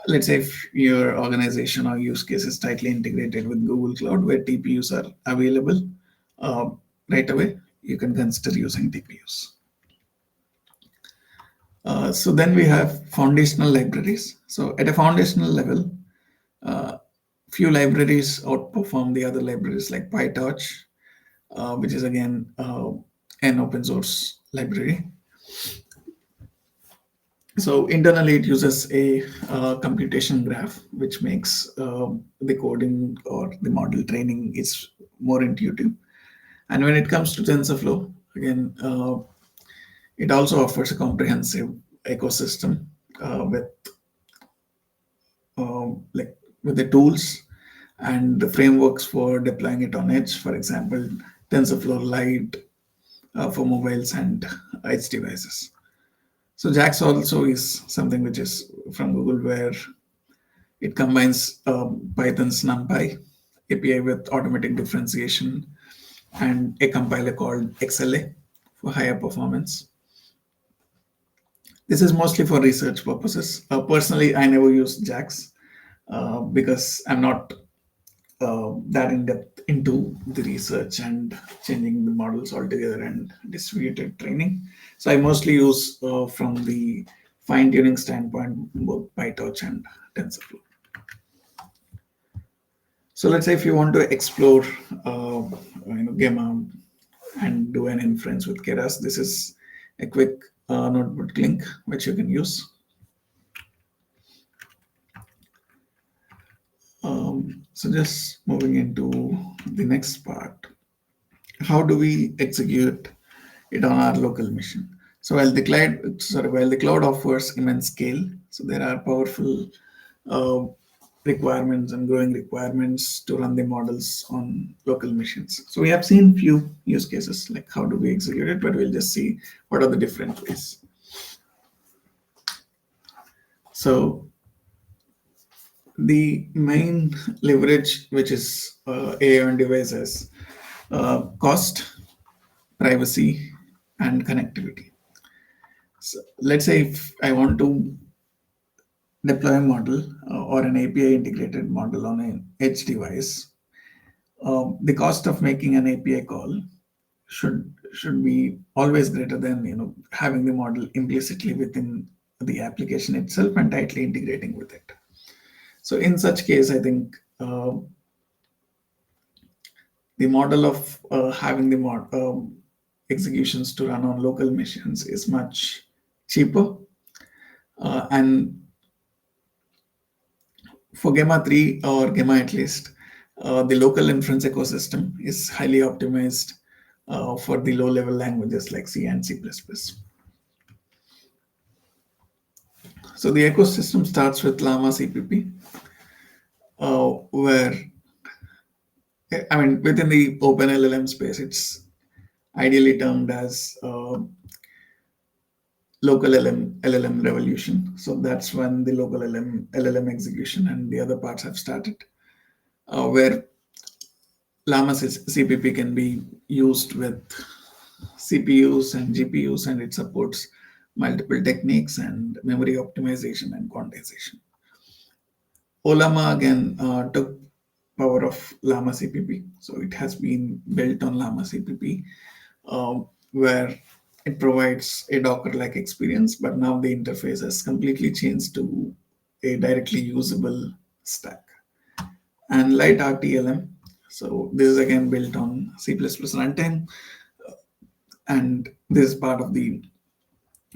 let's say if your organization or use case is tightly integrated with Google Cloud where TPUs are available uh, right away, you can consider using TPUs. So then we have foundational libraries. So at a foundational level, few libraries outperform the other libraries like PyTorch, which is again an open source library. So internally, it uses a computation graph, which makes the coding or the model training is more intuitive. And when it comes to TensorFlow, again, it also offers a comprehensive ecosystem with like with the tools and the frameworks for deploying it on edge. For example, TensorFlow Lite for mobiles and edge devices. So JAX also is something which is from Google where it combines Python's NumPy API with automatic differentiation and a compiler called XLA for higher performance. This is mostly for research purposes. Personally, I never use JAX because I'm not that in depth into the research and changing the models altogether and distributed training. So I mostly use from the fine tuning standpoint both PyTorch and TensorFlow. So let's say if you want to explore Gemma and do an inference with Keras, this is a quick notebook link which you can use. So just moving into the next part, how do we execute it on our local machine? So while the cloud offers immense scale, so there are powerful uh, requirements and growing requirements to run the models on local machines. So we have seen few use cases like how do we execute it, but we'll just see what are the different ways. So the main leverage, which is AI on devices, cost, privacy, and connectivity. So let's say if I want to deploy a model or an API integrated model on an edge device, the cost of making an API call should be always greater than having the model implicitly within the application itself and tightly integrating with it. So in such case, I think the model of having the executions to run on local machines is much cheaper. And for Gemma 3 or Gemma at least, the local inference ecosystem is highly optimized for the low level languages like C and C++. So the ecosystem starts with Llama CPP, where I mean within the open LLM space, it's ideally termed as local LLM revolution. So that's when the local LLM execution and the other parts have started, where Llama CPP can be used with CPUs and GPUs, and it supports multiple techniques and memory optimization and quantization. Olama again took power of Llama CPP, so it has been built on Llama CPP, where it provides a Docker-like experience, but now the interface has completely changed to a directly usable stack. And Light RTLM, so this is again built on C++ runtime, and this is part of the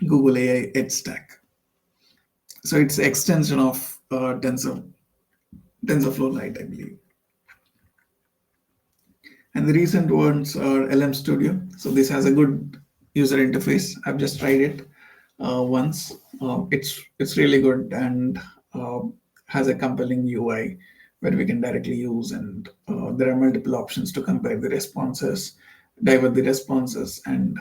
Google AI Edge stack. So it's extension of TensorFlow Lite, I believe. And the recent ones are LM Studio. So this has a good user interface. I've just tried it once. It's really good and has a compelling UI where we can directly use, and there are multiple options to compare the responses, divert the responses, and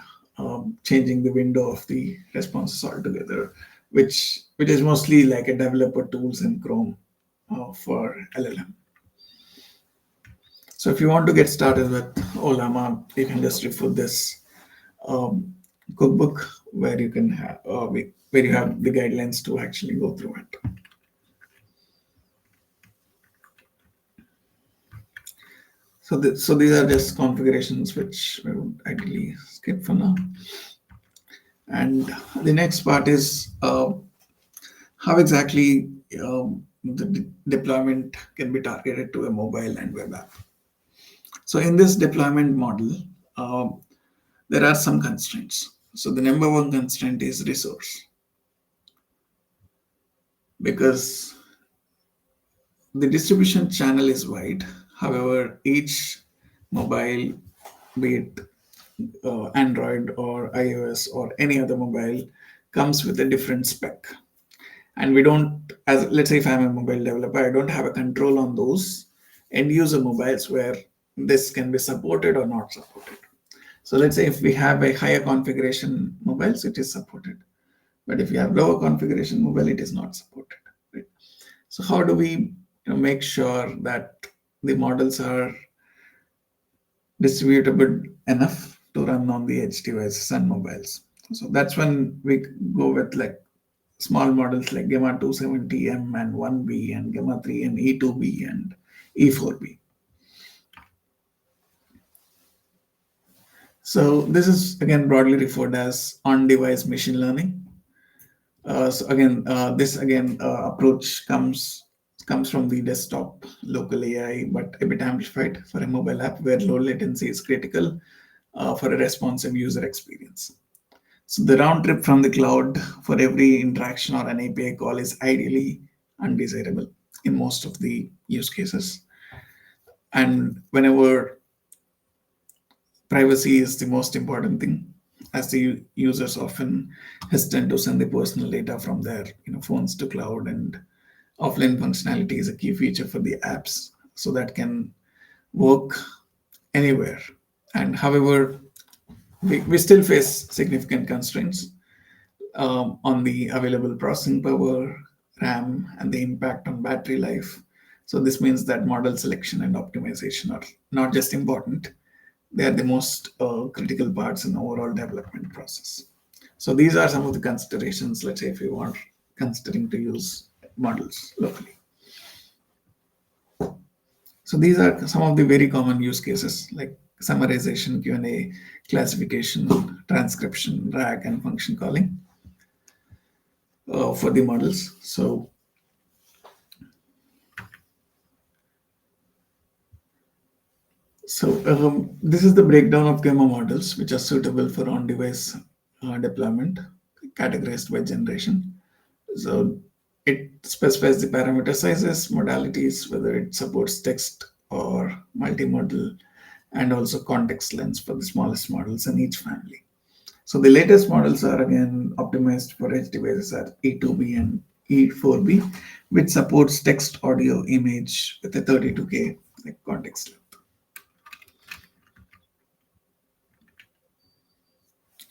changing the window of the responses altogether, which is mostly like a developer tools in Chrome for LLM. So if you want to get started with Olama, you can just refer this um, cookbook where you can have where you have the guidelines to actually go through it. So these are just configurations which we would ideally skip for now. And the next part is how exactly the deployment can be targeted to a mobile and web app. So in this deployment model, uh, there are some constraints. So the number one constraint is resource, because the distribution channel is wide. However, each mobile, be it Android or iOS or any other mobile, comes with a different spec. And we don't, as let's say if I'm a mobile developer, I don't have a control on those end user mobiles where this can be supported or not supported. So let's say if we have a higher configuration mobiles, it is supported. But if you have lower configuration mobile, it is not supported. Right? So how do we make sure that the models are distributable enough to run on the edge devices and mobiles? So that's when we go with like small models like Gemma 270M and 1B and Gemma 3 and E2B and E4B. So this is again broadly referred as on-device machine learning. So again, this again approach comes from the desktop local AI, but a bit amplified for a mobile app where low latency is critical for a responsive user experience. So the round trip from the cloud for every interaction or an API call is ideally undesirable in most of the use cases. And whenever privacy is the most important thing, as the users often hesitant to send the personal data from their phones to cloud, and offline functionality is a key feature for the apps, so that can work anywhere. And however, we still face significant constraints on the available processing power, RAM, and the impact on battery life. So this means that model selection and optimization are not just important, they are the most critical parts in the overall development process. So these are some of the considerations, let's say if you want considering to use models locally. So these are some of the very common use cases. Like summarization, Q&A, classification, transcription, RAG, and function calling for the models. So this is the breakdown of Gemma models, which are suitable for on-device deployment, categorized by generation. So it specifies the parameter sizes, modalities, whether it supports text or multimodal, and also context lengths for the smallest models in each family. So the latest models are again optimized for edge devices at E2B and E4B, which supports text, audio, image with a 32K like context length.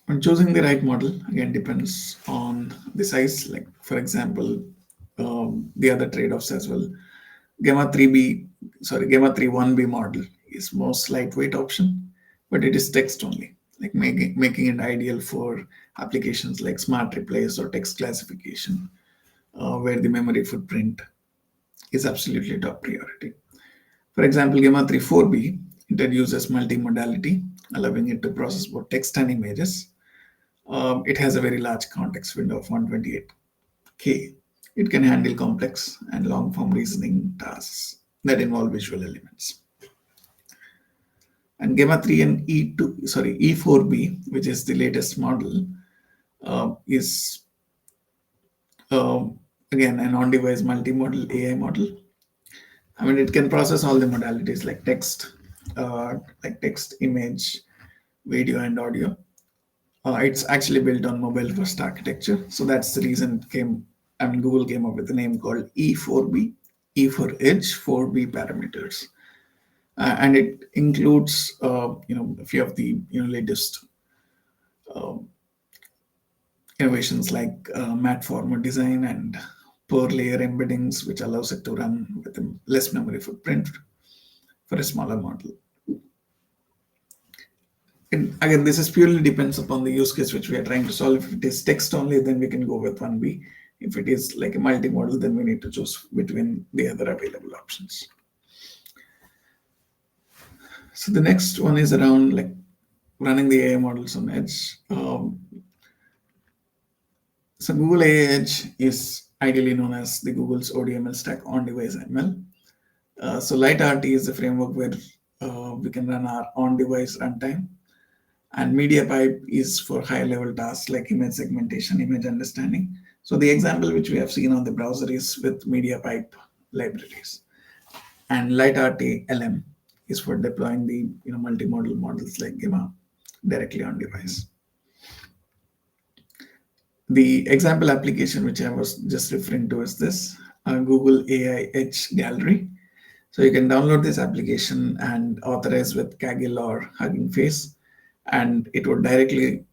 And choosing the right model again depends on the size. Like for example, the other trade-offs as well. Gamma 3B, sorry, Gamma 3 1B model is most lightweight option, but it is text only, like making it ideal for applications like smart replays or text classification, where the memory footprint is absolutely top priority. For example, Gamma 3 4B introduces multimodality, allowing it to process both text and images. It has a very large context window of 128K. It can handle complex and long form reasoning tasks that involve visual elements. And Gamma 3 and E4B, which is the latest model, is uh, again an on-device multimodal AI model. I mean, it can process all the modalities like text, image, video, and audio. It's actually built on mobile first architecture. So that's the reason Google came up with a name called E4B, E for edge, 4B parameters. And it includes, a few of the latest uh, innovations like matte format design and per layer embeddings, which allows it to run with a less memory footprint for a smaller model. And again, this is purely depends upon the use case which we are trying to solve. If it is text only, then we can go with 1B. If it is like a multi-model, then we need to choose between the other available options. So the next one is around like running the AI models on edge. So Google AI Edge is ideally known as the Google's ODML stack on-device ML. So LightRT is the framework where we can run our on-device runtime. And MediaPipe is for high-level tasks like image segmentation, image understanding. So the example which we have seen on the browser is with MediaPipe libraries. And LightRT LM is for deploying the multimodal models like Gemma directly on device. The example application which I was just referring to is this Google AI Edge Gallery. So you can download this application and authorize with Kaggle or Hugging Face, and it would directly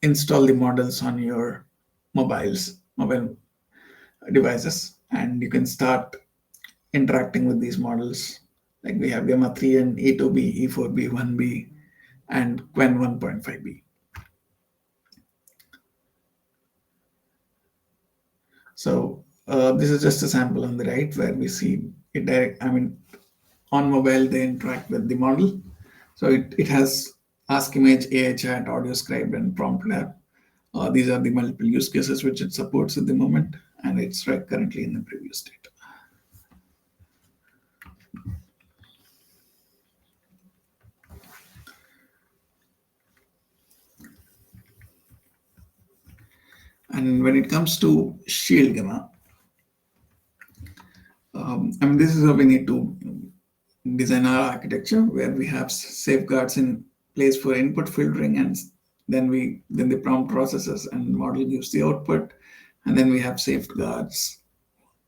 install the models on your mobile devices, and you can start interacting with these models. Like we have Gamma 3 and E2B, E4B, 1B, and Quen 1.5B. So this is just a sample on the right where we see it direct. I mean, on mobile they interact with the model. So it has Ask Image, AI Chat, Audio Scribe, and Prompt Lab. These are the multiple use cases which it supports at the moment, and it's right currently in the preview state. And when it comes to Shield Gamma, this is how we need to design our architecture, where we have safeguards in place for input filtering, and then the prompt processes and model gives the output, and then we have safeguards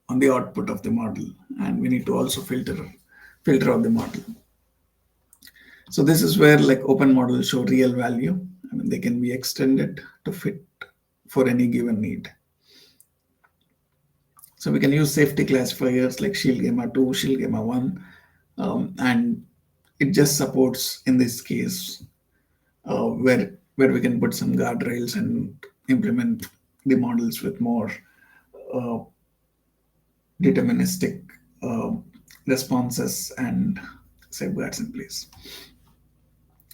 on the output of the model, and we need to also filter out the model. So this is where like open models show real value. I mean, they can be extended to fit for any given need. So we can use safety classifiers like Shield Gamma 2, Shield Gamma 1, and it just supports in this case where we can put some guardrails and implement the models with more uh, deterministic uh, responses and safeguards in place.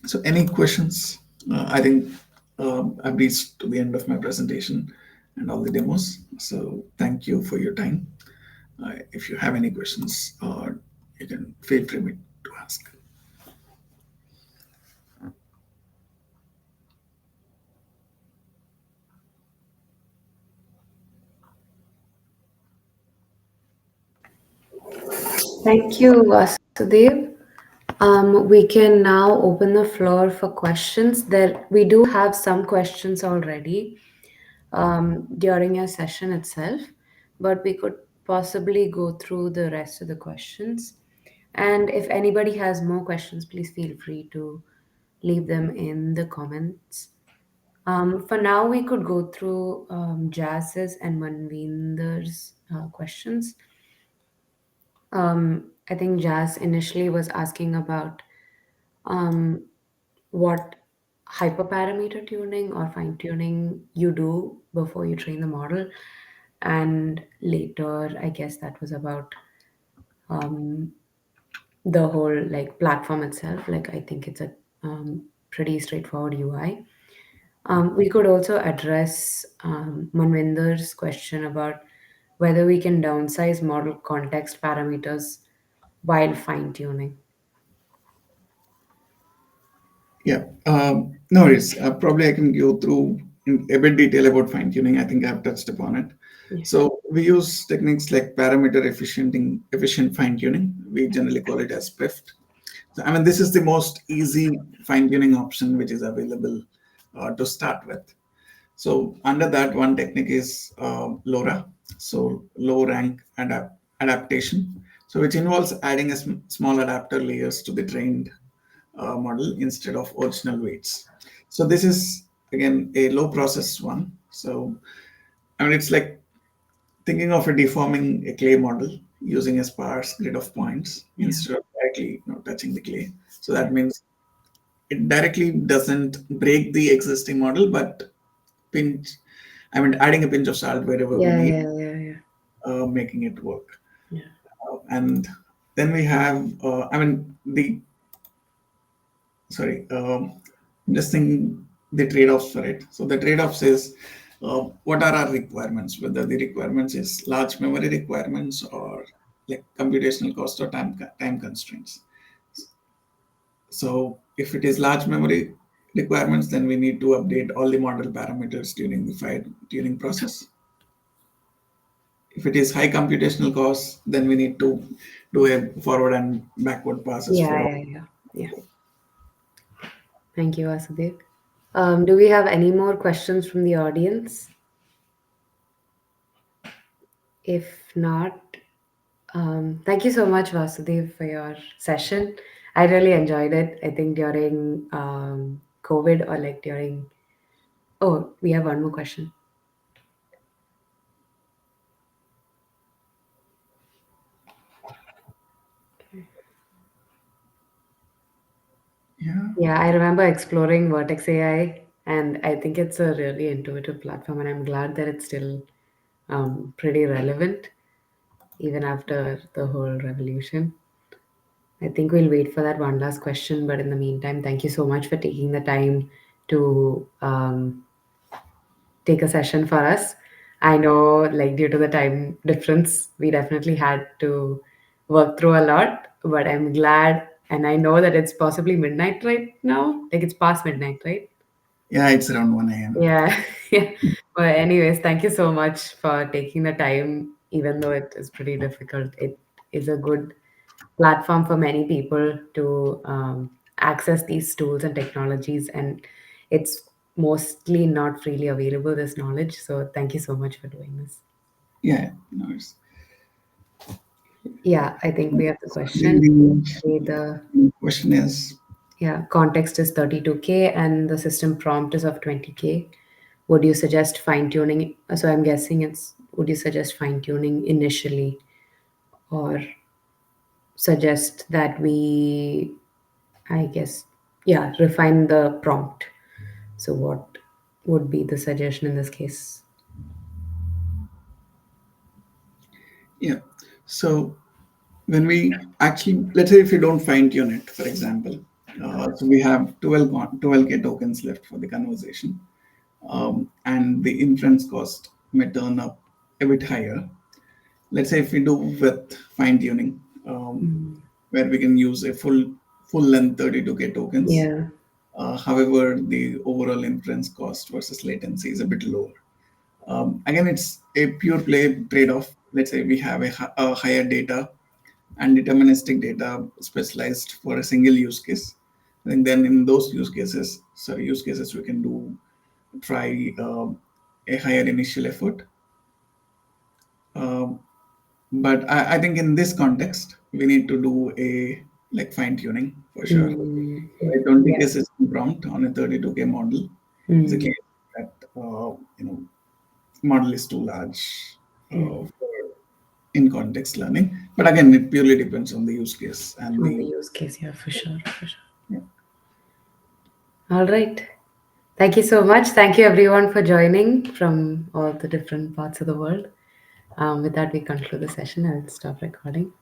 So, any questions? I think I've reached to the end of my presentation and all the demos. So, thank you for your time. If you have any questions, you can feel free to ask. Thank you, Vasudev. We can now open the floor for questions. There, we do have some questions already during your session itself, but we could possibly go through the rest of the questions. And if anybody has more questions, please feel free to leave them in the comments. For now, we could go through Jazz's and Manvinder's questions. I think Jazz initially was asking about um, what hyperparameter tuning or fine tuning you do before you train the model. And later, I guess that was about um, the whole like platform itself. Like I think it's a pretty straightforward UI. We could also address Manvinder's question about whether we can downsize model context parameters while fine tuning. Yeah, no worries. Probably I can go through in a bit detail about fine tuning. I think I've touched upon it. Yeah. So we use techniques like parameter efficient fine tuning. We generally call it as PEFT. So, I mean, this is the most easy fine tuning option which is available to start with. So under that, one technique is LoRa, so low rank adaptation. So which involves adding a small adapter layers to the trained model instead of original weights. So this is again a low process one. So I mean it's like thinking of a deforming a clay model using a sparse grid of points Yeah. instead of directly touching the clay. So Yeah. that means it directly doesn't break the existing model, but pinch. I mean, adding a pinch of salt wherever we Yeah. need, Yeah. Yeah. Yeah. making it work. Yeah. And then we have, I mean, the sorry, I'm just thinking the trade-offs for it. So the trade-offs is what are our requirements? Whether the requirements is large memory requirements or like computational cost or time constraints. So if it is large memory requirements, then we need to update all the model parameters during the fine tuning process. If it is high computational cost, then we need to do a forward and backward passes Yeah. for all. Yeah. Yeah. Yeah. Thank you, Vasudev. Do we have any more questions from the audience? If not, thank you so much, Vasudev, for your session. I really enjoyed it. I think during COVID or like during. Oh, we have one more question. Yeah, Yeah, I remember exploring Vertex AI, and I think it's a really intuitive platform, and I'm glad that it's still pretty relevant even after the whole revolution. I think we'll wait for that one last question, but in the meantime, thank you so much for taking the time to take a session for us. I know, like, due to the time difference, we definitely had to work through a lot, but I'm glad, and I know that it's possibly midnight right now. Like, it's past midnight, right? yeah, it's around 1 a.m. Yeah. Yeah. But anyways, thank you so much for taking the time, even though it is pretty difficult. It is a good platform for many people to access these tools and technologies, and it's mostly not freely available, this knowledge. So thank you so much for doing this. Yeah, no, it's, Yeah, I think we have the so then question. The the question is, Yeah, context is 32K and the system prompt is of 20K. Would you suggest fine tuning? So I'm guessing it's, would you suggest fine tuning initially, or suggest that we, I guess, yeah, refine the prompt? So what would be the suggestion in this case? yeah. So when we actually, let's say if you don't fine tune it, for example, So we have 12K tokens left for the conversation. And the inference cost may turn up a bit higher. Let's say if we do with fine tuning, where we can use a full length 32K tokens. Yeah. However, the overall inference cost versus latency is a bit lower. Again, it's a pure play trade-off. Let's say we have a higher data and deterministic data specialized for a single use case. I think then in those use cases, we can try a higher initial effort. Um, but I think in this context, we need to do a like fine tuning for sure. Mm. A 20K Yeah. system prompt on a 32K model is a Mm. case that model is too large for in context learning. But again, it purely depends on the use case and On the the use case, yeah, for sure, for sure. yeah. All right. Thank you so much. Thank you everyone for joining from all the different parts of the world. With that, we conclude the session. I'll stop recording.